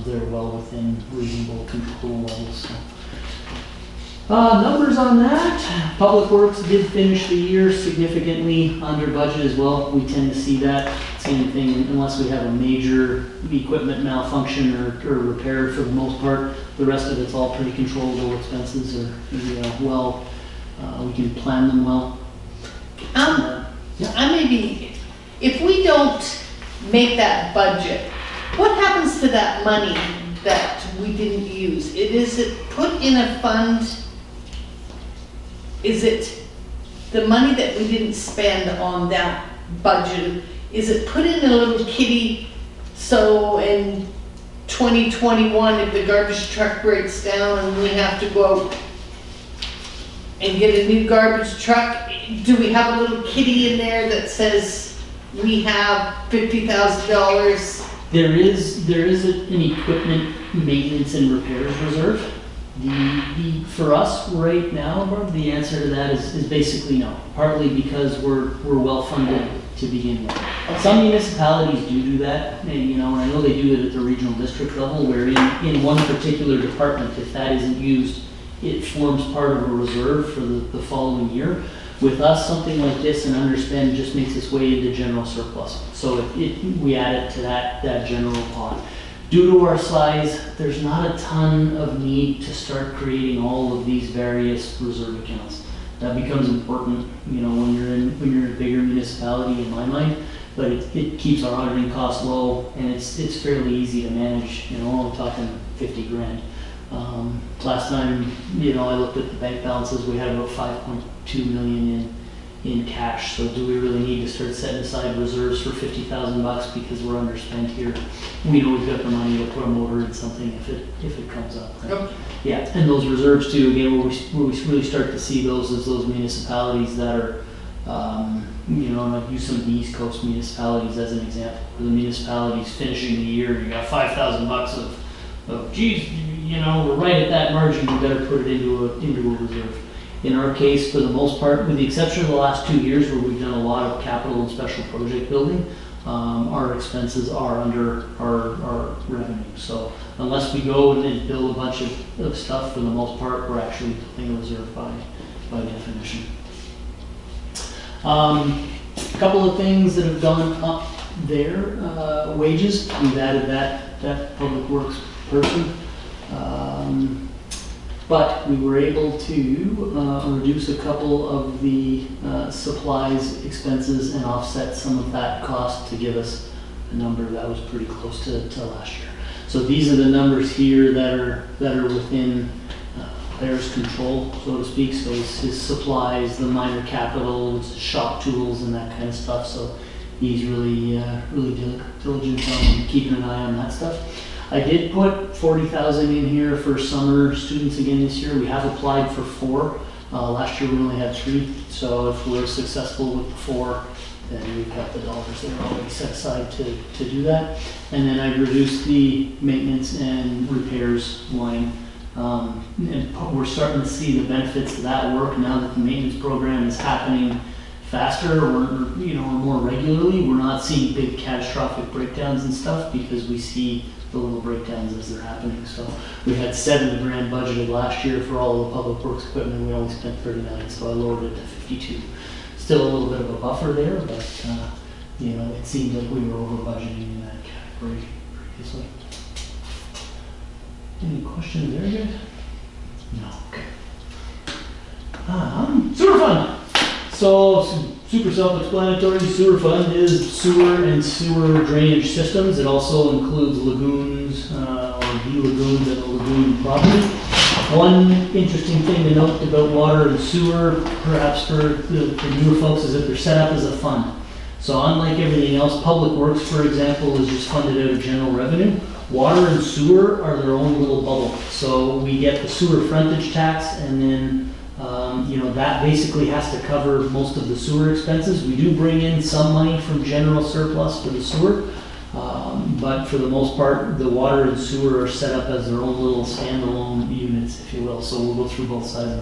they're well within reasonable control levels. So. Numbers on that. Public Works did finish the year significantly under budget as well. We tend to see that same thing unless we have a major equipment malfunction or repair for the most part. The rest of it's all pretty controllable expenses, or we can plan them well. If we don't make that budget, what happens to that money that we didn't use? Is it put in a fund? Is it the money that we didn't spend on that budget? Is it put in a little kitty, so in 2021, if the garbage truck breaks down and we have to go out and get a new garbage truck, do we have a little kitty in there that says we have $50,000? There is an equipment maintenance and repairs reserve. For us right now, Barb, the answer to that is basically no. Partly because we're well funded to begin with. Some municipalities do that, and I know they do it at the regional district level, where in one particular department, if that isn't used, it forms part of a reserve for the following year. With us, something like this, an underspend just makes its way into general surplus. So we add it to that general pot. Due to our size, there's not a ton of need to start creating all of these various reserve accounts. That becomes important, when you're in a bigger municipality, in my mind. But it keeps our auditing costs low, and it's fairly easy to manage. I'm talking 50 grand. Last time, I looked at the bank balances, we had about 5.2 million in cash. So do we really need to start setting aside reserves for $50,000 because we're underspent here? We know we've got the money to put a motor in something if it comes up. Right? Okay. Yeah, and those reserves too, again, where we really start to see those as those municipalities that are, I've used some of the East Coast municipalities as an example, where the municipalities finishing the year, you got $5,000 of geez, we're right at that margin, we better put it into a reserve. In our case, for the most part, with the exception of the last 2 years where we've done a lot of capital and special project building, our expenses are under our revenue. So unless we go and then bill a bunch of stuff, for the most part, we're actually building a reserve by definition. A couple of things that have gone up there, wages, we've added that public works person. But we were able to reduce a couple of the supplies expenses and offset some of that cost to give us a number that was pretty close to last year. So these are the numbers here that are within Claire's control, so to speak. So it's his supplies, the minor capital, it's shop tools and that kind of stuff. So he's really diligent on keeping an eye on that stuff. I did put 40,000 in here for summer students again this year. We have applied for 4. Last year we only had 3. So if we're successful with the 4, then we've got the dollars there already set aside to do that. And then I reduced the maintenance and repairs line. And we're starting to see the benefits of that work now that the maintenance program is happening faster or more regularly. We're not seeing big catastrophic breakdowns and stuff because we see the little breakdowns as they're happening. So we had $70 grand budgeted last year for all the public works equipment. We only spent 39, so I lowered it to 52. Still a little bit of a buffer there, but it seemed like we were over budgeting in that category previously. Any questions there, guys? No. Okay. Sewer fund. So super self-explanatory. Sewer fund is sewer and sewer drainage systems. It also includes lagoons or de-lagoons and a lagoon property. One interesting thing to note about water and sewer, perhaps for the newer folks, is that they're set up as a fund. So unlike everything else, public works, for example, is just funded out of general revenue. Water and sewer are their own little bubble. So we get the sewer frontage tax, and then that basically has to cover most of the sewer expenses. We do bring in some money from general surplus for the sewer, but for the most part, the water and sewer are set up as their own little standalone units, if you will. So we'll go through both sides of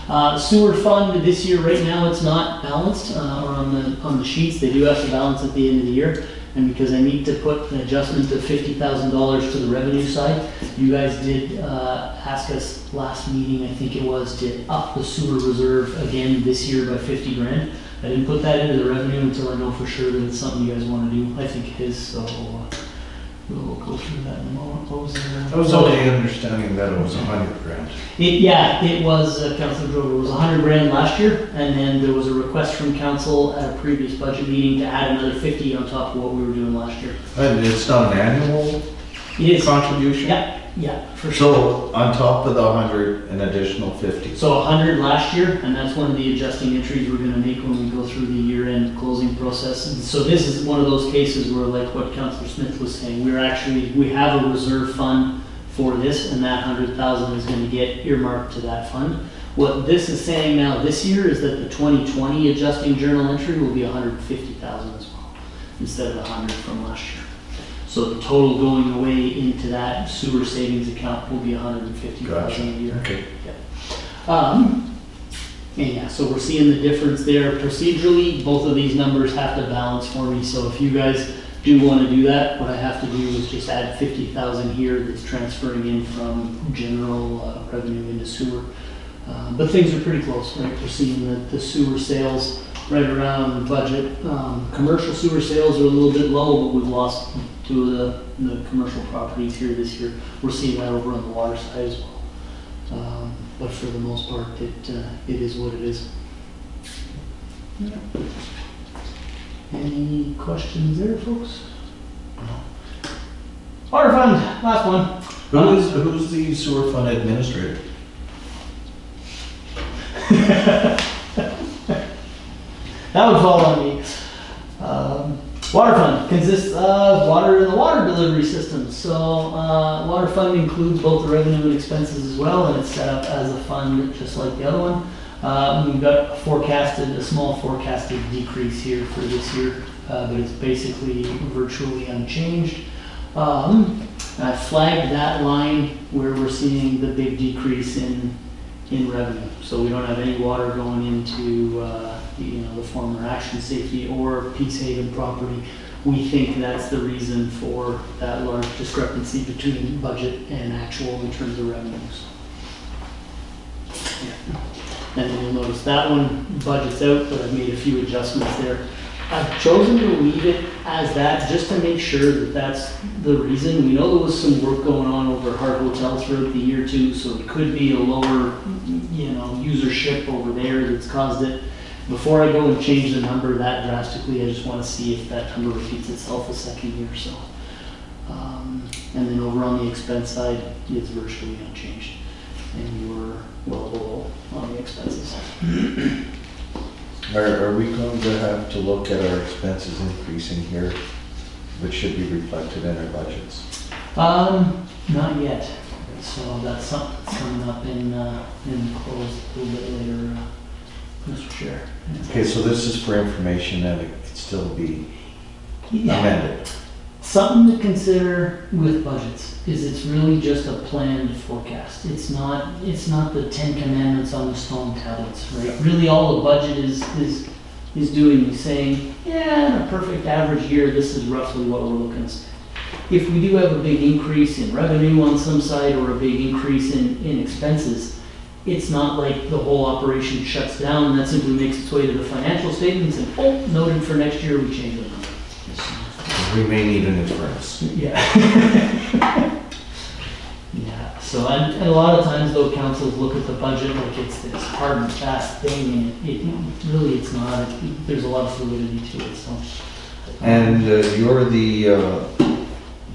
that. Sewer fund this year, right now, it's not balanced, or on the sheets. They do have to balance at the end of the year. And because I need to put an adjustment of $50,000 to the revenue side, you guys did ask us last meeting, I think it was, to up the sewer reserve again this year by 50 grand. I didn't put that into the revenue until I know for sure that it's something you guys want to do. I think it is, so we'll go through that in a moment. What was I was only understanding that it was 100 grand. It was, Councilor Drover, it was 100 grand last year, and then there was a request from council at a previous budget meeting to add another 50 on top of what we were doing last year. And it's not an annual It is. contribution? Yeah, for sure. So on top of the 100, an additional 50. So 100 last year, and that's one of the adjusting entries we're gonna make when we go through the year-end closing process. And so this is one of those cases where, like what Councilor Smith was saying, we have a reserve fund for this, and that 100,000 is gonna get earmarked to that fund. What this is saying now this year is that the 2020 adjusting journal entry will be 150,000 as well, instead of 100 from last year. So the total going away into that sewer savings account will be 150,000 a year. Okay. So we're seeing the difference there. Procedurally, both of these numbers have to balance for me. So if you guys do want to do that, what I have to do is just add 50,000 here that's transferring in from general revenue into sewer. But things are pretty close, right? We're seeing the sewer sales right around budget. Commercial sewer sales are a little bit low, but we've lost two of the commercial properties here this year. We're seeing that over on the water side as well. But for the most part, it is what it is. Yeah. Any questions there, folks? No. Water fund, last one. Who's the sewer fund administrator? That would fall on me. Water fund consists of water and the water delivery system. So water fund includes both the revenue and expenses as well, and it's set up as a fund just like the other one. We've got a small forecasted decrease here for this year, but it's basically virtually unchanged. I flagged that line where we're seeing the big decrease in revenue. So we don't have any water going into the former Action Safety or Peace Haven property. We think that's the reason for that large discrepancy between budget and actual in terms of revenues. Yeah. And then you'll notice that one budget's out, but I've made a few adjustments there. I've chosen to leave it as that just to make sure that that's the reason. We know there was some work going on over Hart Hotel throughout the year too, so it could be a lower, usership over there that's caused it. Before I go and change the number that drastically, I just want to see if that number repeats itself a second year or so. And then over on the expense side, it's virtually unchanged. And you were well below on the expenses. Are we going to have to look at our expenses increasing here, which should be reflected in our budgets? Not yet. So that's something that's coming up in close a little bit later, Mr. Chair. Okay, so this is for information and it could still be amended. Something to consider with budgets is it's really just a planned forecast. It's not the 10 commandments on the stone tablets, right? Really all the budget is doing is saying, yeah, in a perfect average year, this is roughly what we're looking at. If we do have a big increase in revenue on some side or a big increase in expenses, it's not like the whole operation shuts down and that simply makes its way to the financial statements and, oh, noted for next year, we change the number. We may need an inference. Yeah. Yeah, so and a lot of times though, councils look at the budget like it's this hard and fast thing, and it really it's not. There's a lot of fluidity to it, so. And you're the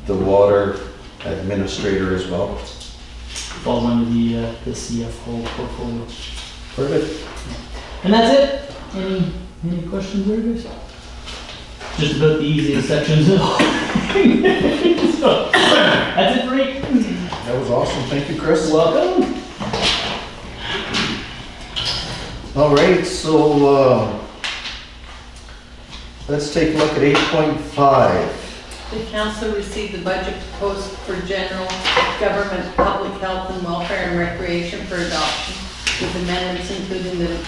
water administrator as well? Falls under the CFO portfolio. Perfect. And that's it. Any questions there, guys? Just about the easiest sections. So, that's it for me. That was awesome. Thank you, Chris. Welcome. All right, so let's take a look at 8.5. The council received the budget proposed for general government, public health and welfare and recreation for adoption, with amendments including the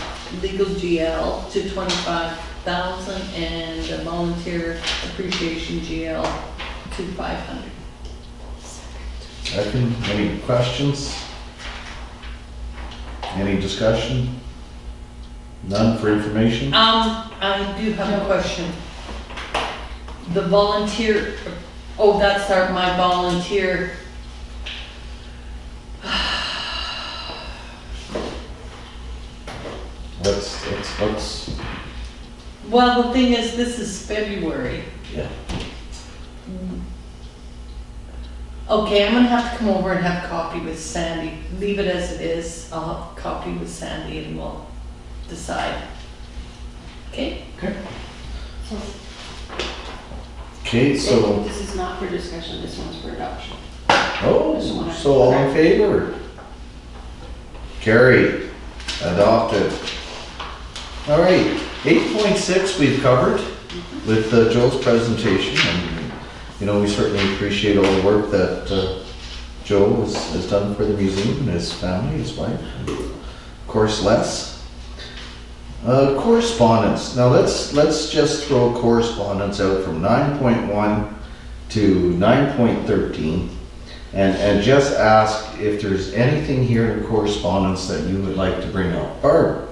legal GL to 25,000 and the volunteer appreciation GL to 500. Any questions? Any discussion? None for information? I do have a question. The volunteer, oh, that's my volunteer. Let's. Well, the thing is, this is February. Yeah. Okay, I'm gonna have to come over and have coffee with Sandy. Leave it as it is. I'll have coffee with Sandy and we'll decide. Okay? Okay, so, This is not for discussion, this one's for adoption. so all in favor? Carried, adopted. All right, 8.6 we've covered with Joe's presentation, and we certainly appreciate all the work that Joe has done for the museum and his family, his wife, and of course Les. Correspondence. Now let's just throw correspondence out from 9.1 to 9.13 and just ask if there's anything here in correspondence that you would like to bring up. Barb?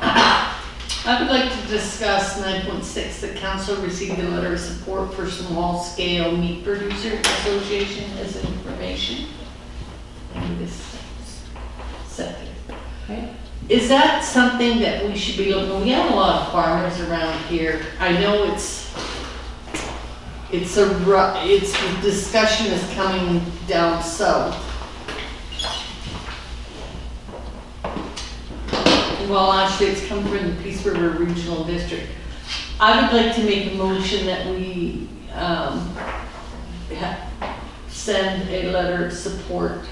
I would like to discuss 9.6, the council received a letter of support for Small Scale Meat Producer Association as information. And this second. Okay. Is that something that we should be looking, we have a lot of farmers around here. I know the discussion is coming down south. Well, actually, it's come from the Peace River Regional District. I would like to make a motion that we send a letter of support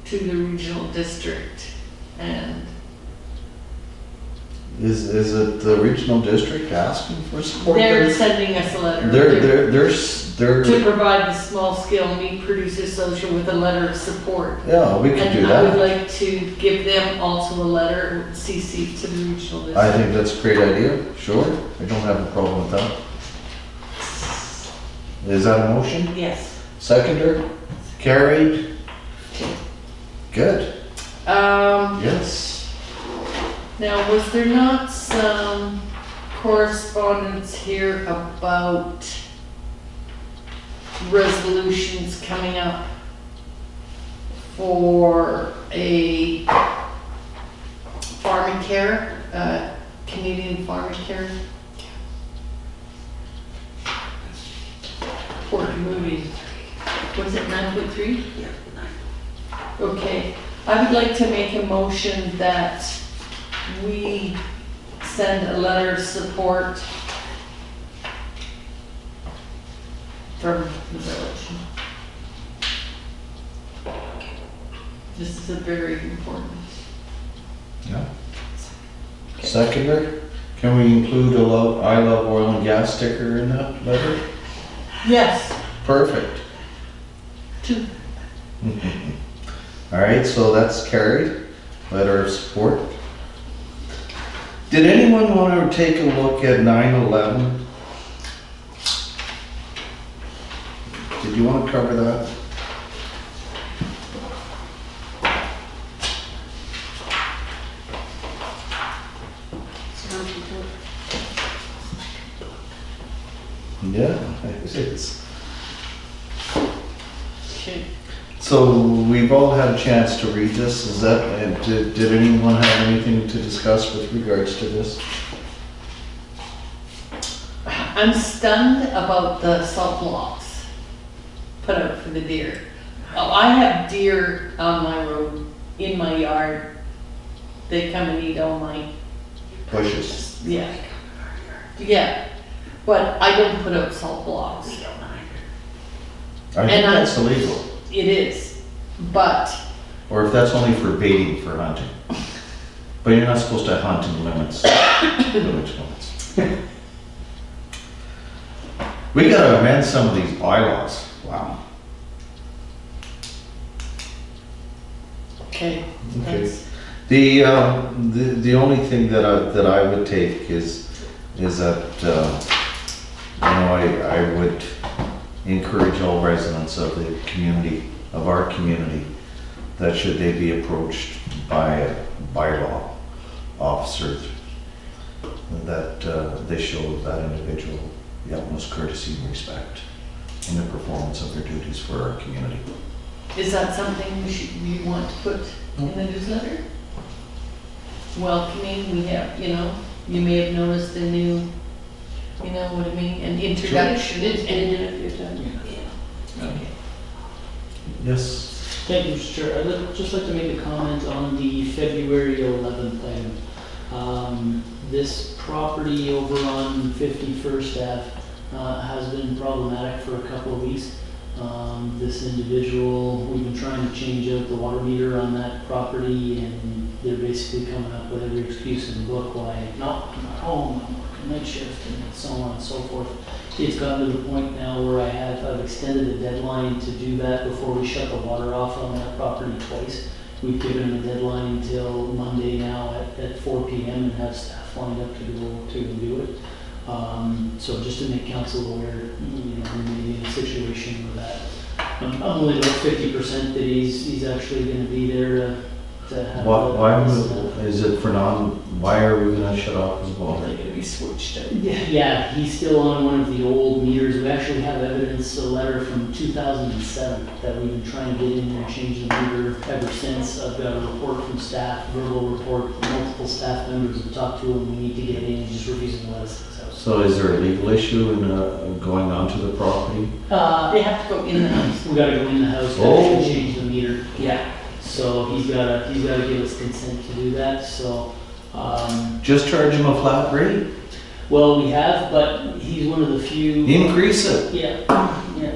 to the regional district. And Is it the regional district asking for support? they're sending us a letter. They're There, to provide the small scale meat producer association with a letter of support. yeah, we could do And I would that. like to give them also a letter, CC to the regional I district. think that's a great idea, sure. I don't have a problem with that. Is that a motion? Yes. Seconder? Carried? Good, Um, yes. now, was there not some correspondence here about resolutions coming up for a farm and care, Canadian farm and care? Port Moody. What is it, 9.3? Yeah. Okay, I would like to make a motion that we send a letter of support from the village. This is a very important. Yeah. Seconder? Can we include a I love oil and gas sticker in that letter? Yes. Perfect. Two. All right, so that's carried, letter of support. Did anyone want to take a look at 9/11? Did you want to cover that? Yeah, it is. Okay. So we've all had a chance to read this. Is that, and did anyone have anything to discuss with regards to this? I'm stunned about the salt blocks put out for the deer. Oh, I have deer on my road, in my yard. They come and eat all my, Bushes. yeah. Yeah, but I don't put out salt blocks. I think And I- that's illegal. It is, but Or if that's only for baiting for hunting. But you're not supposed to hunt in limits, village limits. We gotta amend some of these bylaws. Wow. okay, Okay. that's, The only thing that I would take is that, I would encourage all residents of the community, of our community, that should they be approached by a bylaw officer, that they show that individual the utmost courtesy and respect in the performance of their duties for our community. is that something we want to put in the newsletter? Welcoming, we have, you may have noticed a new, you know what I mean, an introduction. It's been in a few times. Okay. Yes. Thank you, Mr. Chair. I'd just like to make a comment on the February 11th item. This property over on 51st Ave has been problematic for a couple of weeks. This individual, we've been trying to change out the water meter on that property, and they're basically coming up with every excuse in the book why, no, I'm not home, I'm working night shift, and so on and so forth. It's gotten to the point now where I've extended the deadline to do that before we shut the water off on that property twice. We've given them a deadline until Monday now at 4 p.m. and have staff lined up to go do it. So just to make council aware, we may be in a situation where that, I'm only about 50% that he's actually gonna be there to have. Is it for why are we gonna shut off his water? They're gonna be switched out. Yeah, he's still on one of the old meters. We actually have evidence, a letter from 2007 that we've been trying to get in there and change the meter ever since. I've got a report from staff, verbal report, multiple staff members have talked to him. We need to get in, he's just refusing to let us. So is there a legal issue in going onto the property? They have to go in the house. We gotta go in the house to Oh. actually change the meter. Yeah. So he's gotta give us consent to do that, so, Just charge him a flat rate? well, we have, but he's one of the few. Increase it. Yeah,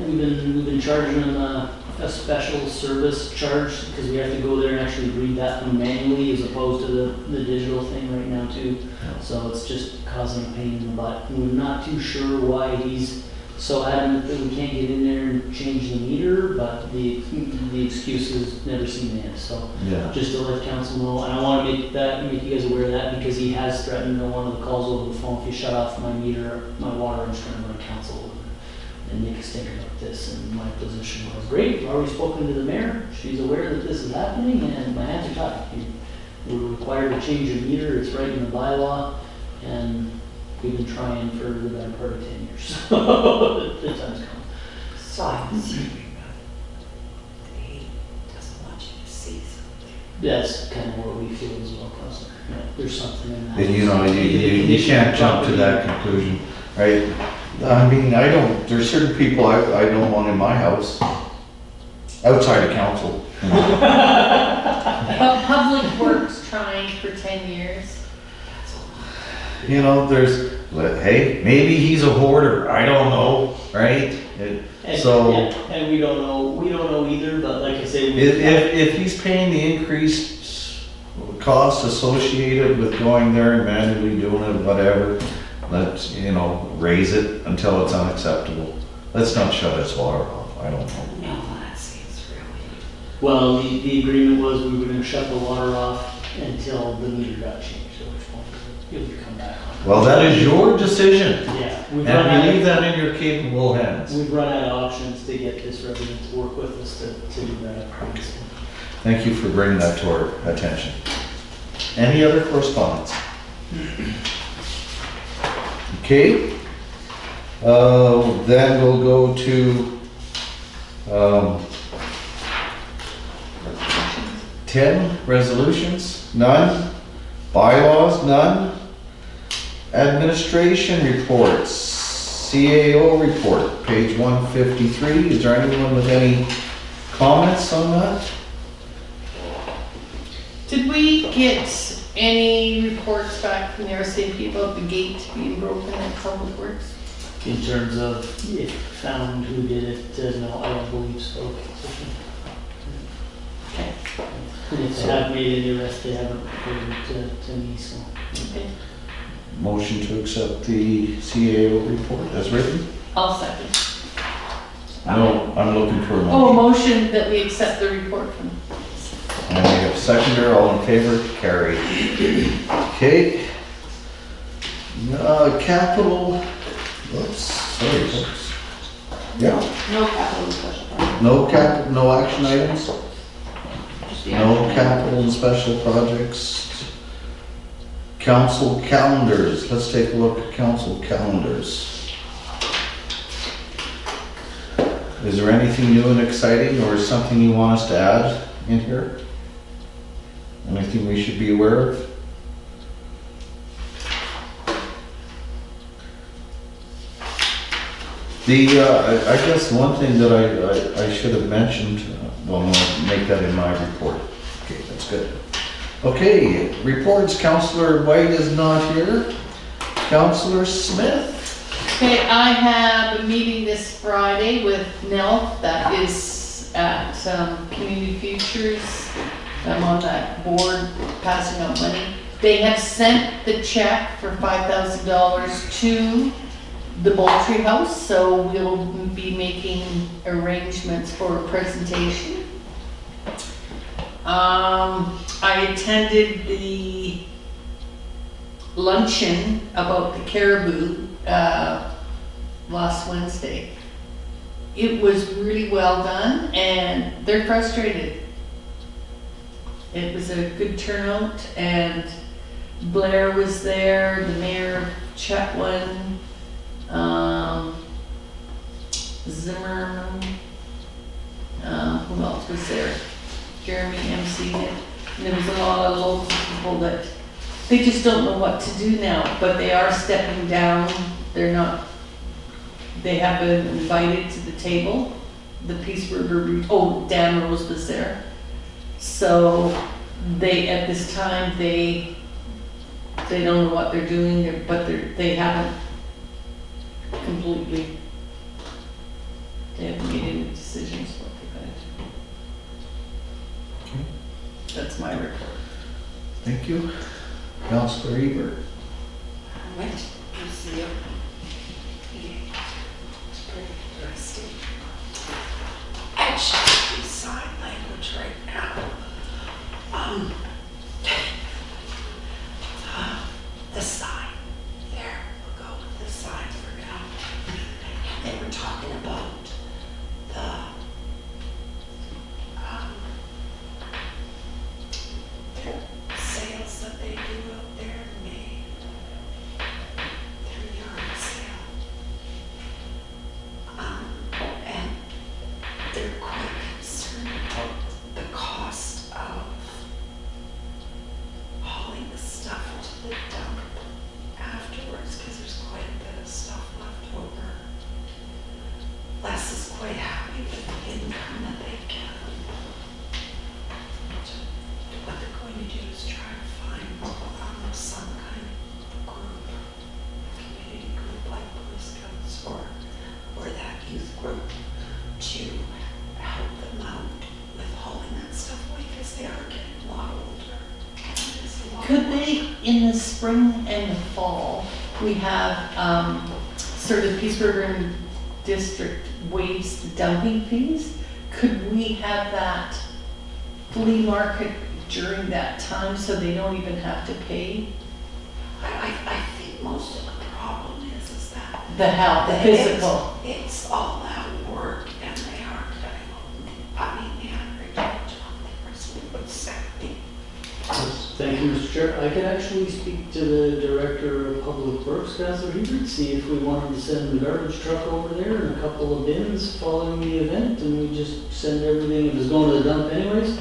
we've been charging him a special service charge, because we have to go there and actually read that one manually as opposed to the digital thing right now too. So it's just causing a pain in the butt. We're not too sure why he's so adamant that we can't get in there and change the meter, but the excuses never seem to end, so. Yeah. Just to let council know, and I wanna make you guys aware of that, because he has threatened on one of the calls over the phone, if you shut off my meter, my water, I'm just gonna go to council and make a stink about this, and my position was, great, we've already spoken to the mayor, she's aware that this is happening, and my hands are tied. We're required to change your meter, it's right in the bylaw, and we've been trying for the better part of 10 years, so the time's come. So I'm assuming that he doesn't want you to see something. That's kind of what we feel as well, Councilor. Yeah, there's something in that. And you know, you can't jump to that conclusion, right? I mean, there's certain people I don't want in my house, outside of council. You know. But Public Works trying for 10 years. You know, hey, maybe he's a hoarder, I don't know, right? And, So, yeah, and we don't know either, but like I say, if he's paying the increased costs associated with going there and manually doing it, whatever, let's, raise it until it's unacceptable. Let's not shut his water off, I don't know. No, that seems really. well, the agreement was we were gonna shut the water off until the meter got changed, at which point it would come back on. Well, that is your decision, Yeah, and we leave that in your capable hands. We've run out of options to get this resident to work with us to do that. Thank you for bringing that to our attention. Any other correspondence? Okay. Then we'll go to 10 resolutions, none. Bylaws, none. Administration reports, CAO report, page 153. Is there anyone with any comments on that? Did we get any reports back from the RCMP about the gate being broken at Public Works? In terms of if found who did it, no, I don't believe so. Okay. And if they have made any arrests, they haven't reported to me, so. Okay. Motion to accept the CAO report as written? I'll second. No, I'm looking for a Oh, a motion. motion that we accept the report from. And we have a seconder, all in favor, carried. Okay. Capital, oops, sorry, folks. Yeah, No capital special project. no action items, Just the no action. capital and special projects. Council calendars, let's take a look at council calendars. Is there anything new and exciting or something you want us to add in here? Anything we should be aware of? I guess one thing that I should have mentioned, well, I'll make that in my report. Okay, that's good. Okay, reports, Councillor White is not here. Councillor Smith. Okay, I have a meeting this Friday with NELF that is at Community Futures. I'm on that board passing out money. They have sent the check for $5,000 to the Moultrie House, so we'll be making arrangements for a presentation. I attended the luncheon about the caribou last Wednesday. It was really well done, and they're frustrated. It was a good turnout, and Blair was there, the mayor of Chetwynd, Zimmerman, who else was there? Jeremy emceed it. And there was a lot of local people that, they just don't know what to do now, but they are stepping down. They're not, they have been invited to the table. The Peace River, Dan Rose was there. So they, at this time, they don't know what they're doing, but they haven't completely, they haven't made any decisions what they're gonna do. That's my report. Thank you. Councillor Ebert. Wait, you see it. quite happy with the income that they get. What they're going to do is try to find some kind of group, community group like Boy Scouts or that youth group to help them out with hauling that stuff away because they are getting a lot older. And it is a lot Could more they, in the spring and the fall, we have sort of Peace River District waste dumping fees? Could we have that flea market during that time so they don't even have to pay I think most of the problem is that the health, the physical? it's all that work and they aren't getting, I mean, the average age on the person was 70. Thank you, Mr. Chair. I could actually speak to the Director of Public Works, Councilor Hebert, see if we wanted to send the garbage truck over there and a couple of bins following the event, and we just send everything, if it's going to the dump anyways,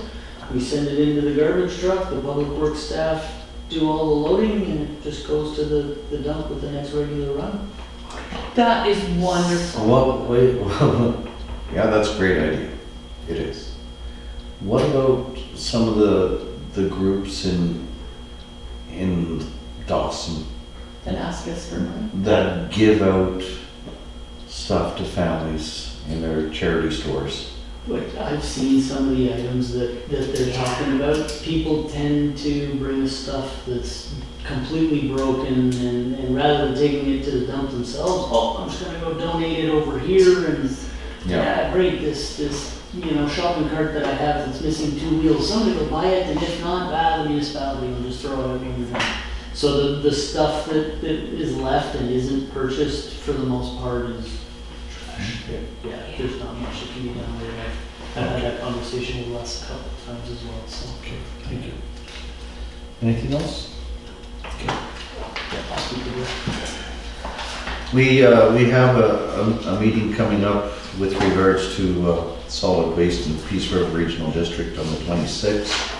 we send it into the garbage truck, the Public Works staff do all the loading, and it just goes to the dump with the next regular run. That is wonderful. What, wait, yeah, that's a great idea. It is. What about some of the groups in Dawson And ask us for money. that give out stuff to families in their charity stores? But I've seen some of the items that they're talking about. People tend to bring stuff that's completely broken and rather than taking it to the dump themselves, oh, I'm just gonna go donate it over here and yeah, great, this shopping cart that I have that's missing 2 wheels, somebody will buy it, and if not, the municipality will just throw it out in the dump. So the stuff that is left and isn't purchased for the most part is trash. Yeah, there's not much that can be done there. I've had that conversation with Les a couple of times as well, so. Okay, thank you. Anything else? Yeah, I'll speak to you. We have a meeting coming up with regards to solid waste in the Peace River Regional District on the 26th.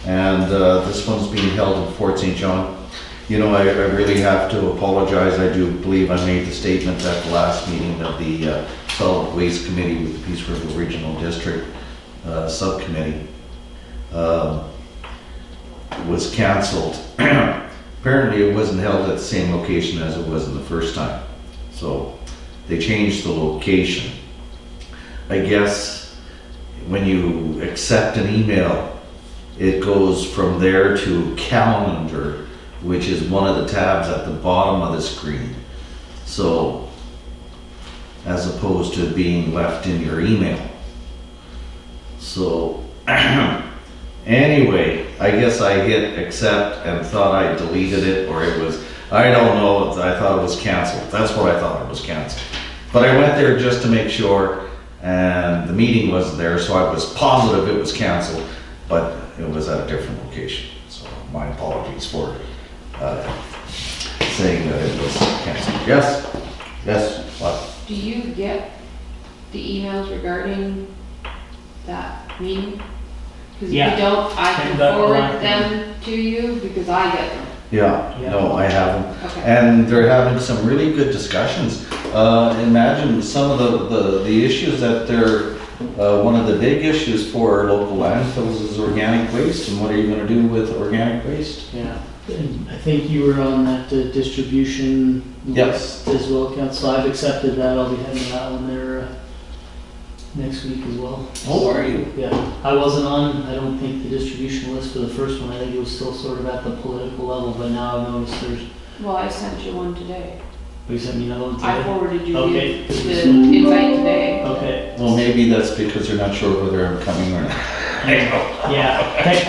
And this one's being held in Fort St. John. You know, I really have to apologize. I do believe I made the statement at the last meeting of the Solid Waste Committee with the Peace River Regional District Subcommittee was canceled. Apparently it wasn't held at the same location as it was in the first time. So they changed the location. I guess when you accept an email, it goes from there to calendar, which is one of the tabs at the bottom of the screen. So, as opposed to being left in your email. So, anyway, I guess I hit accept and thought I deleted it, or it was, I don't know, I thought it was canceled. That's what I thought, it was canceled. But I went there just to make sure, and the meeting wasn't there, so I was positive it was canceled, but it was at a different location. So my apologies for saying that it was canceled. Yes? Yes? What? Do you get the emails regarding that meeting? Because if Yeah. you don't, I can Send that forward along. them to you because I get them. Yeah, Yeah. no, I haven't. Okay. And they're having some really good discussions. Imagine some of the issues that they're, one of the big issues for local landfills is organic waste, and what are you gonna do with organic waste? Yeah, and I think you were on that distribution Yep. list as well, Council. I've accepted that. I'll be heading that one there next week as well. Oh, are you? Yeah, I wasn't on, I don't think, the distribution list for the first one. I think it was still sort of at the political level, but now I've noticed there's, Well, I sent you one today. you sent me another one I today? forwarded you Okay. the invite today. Okay. Well, maybe that's because you're not sure whether I'm coming or not. Yeah. Okay.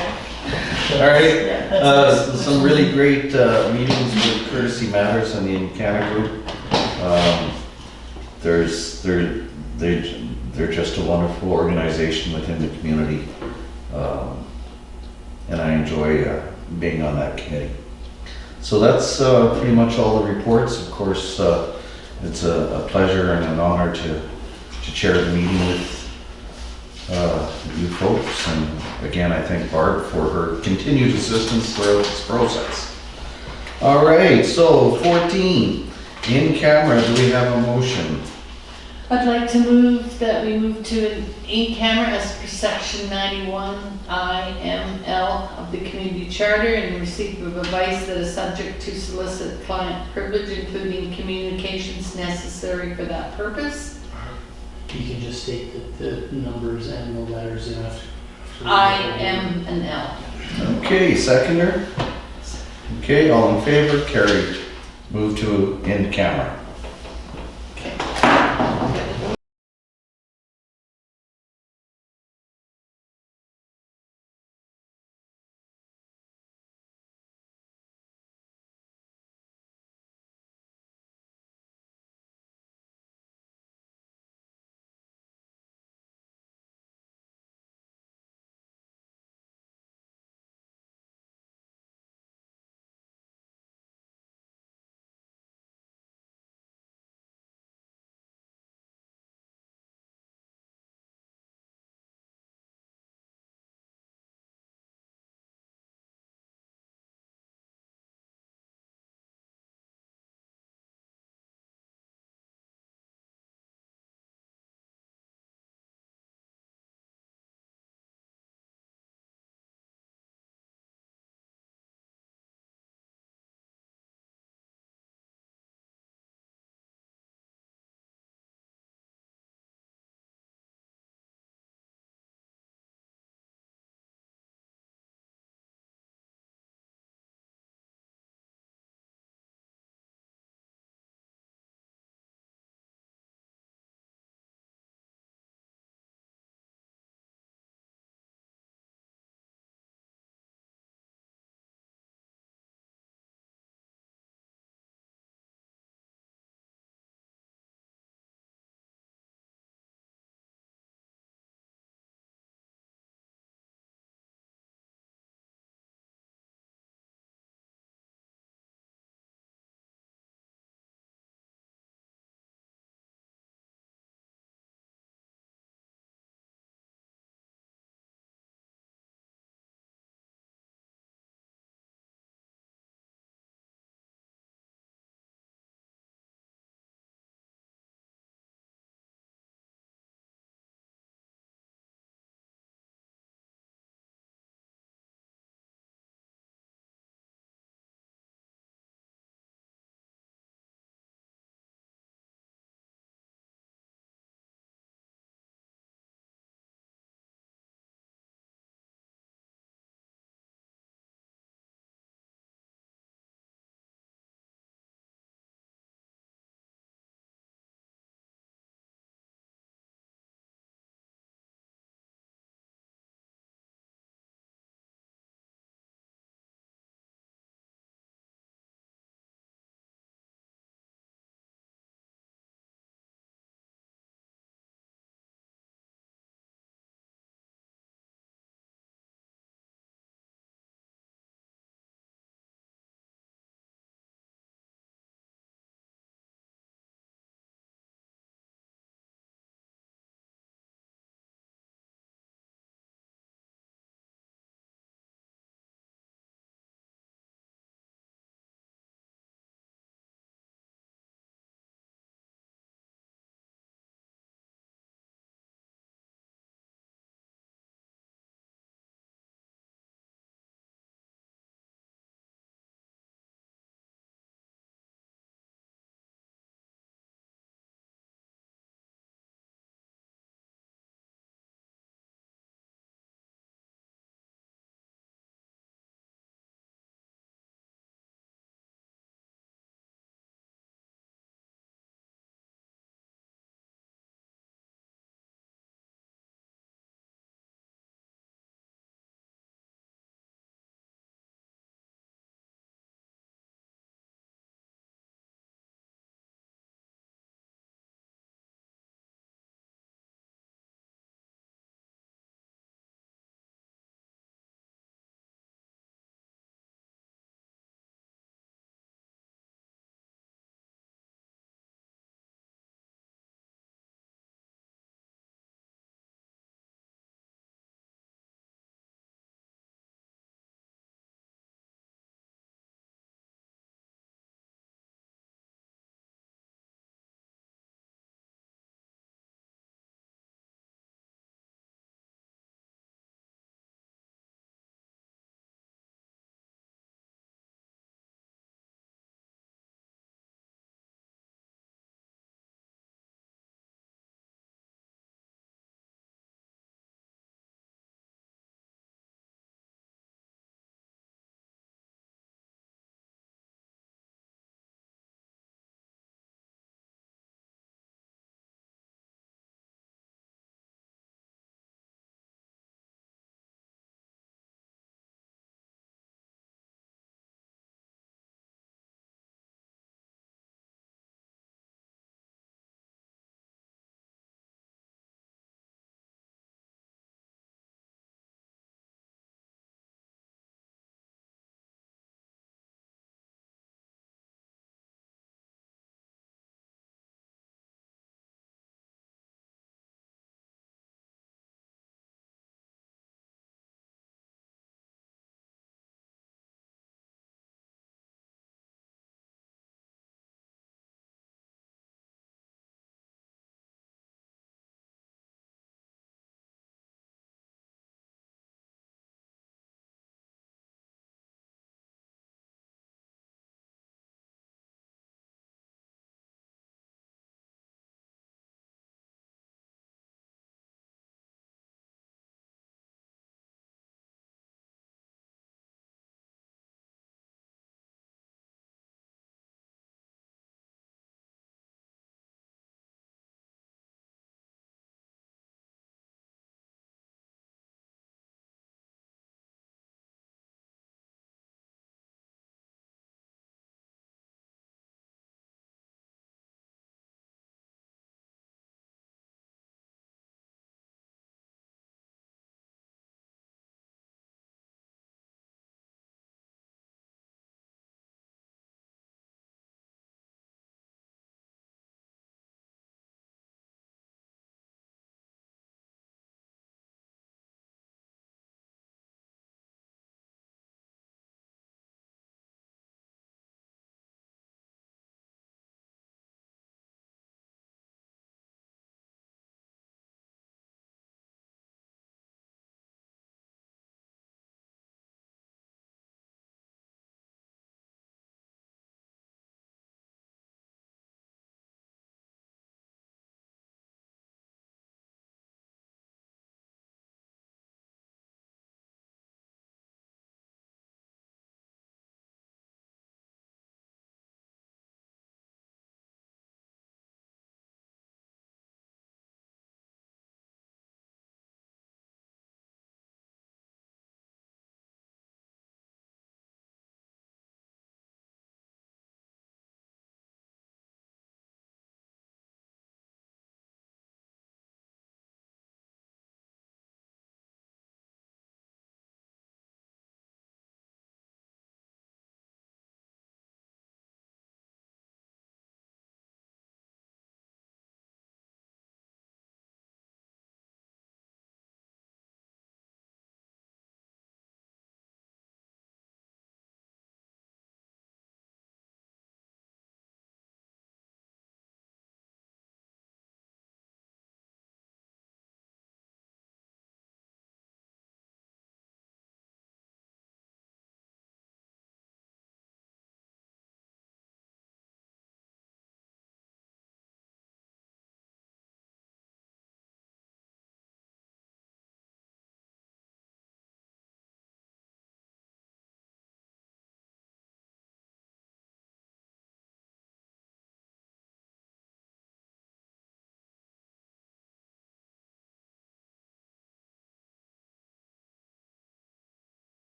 All right, some really great meetings with Courtesy Matters and the Encana Group. They're just a wonderful organization within the community, and I enjoy being on that committee. So that's pretty much all the reports. Of course, it's a pleasure and an honor to chair the meeting with you folks, and again, I thank Barb for her continued assistance throughout this process. All right, so 14, in camera, do we have a motion? I'd like to move that we move to an in-camera as per section 91 IML of the community charter and receipt of advice that is subject to solicit client privilege, including communications necessary for that purpose. You can just state the numbers and the letters in after. IML. Okay, seconder? Okay, all in favor, carried. Move to in camera.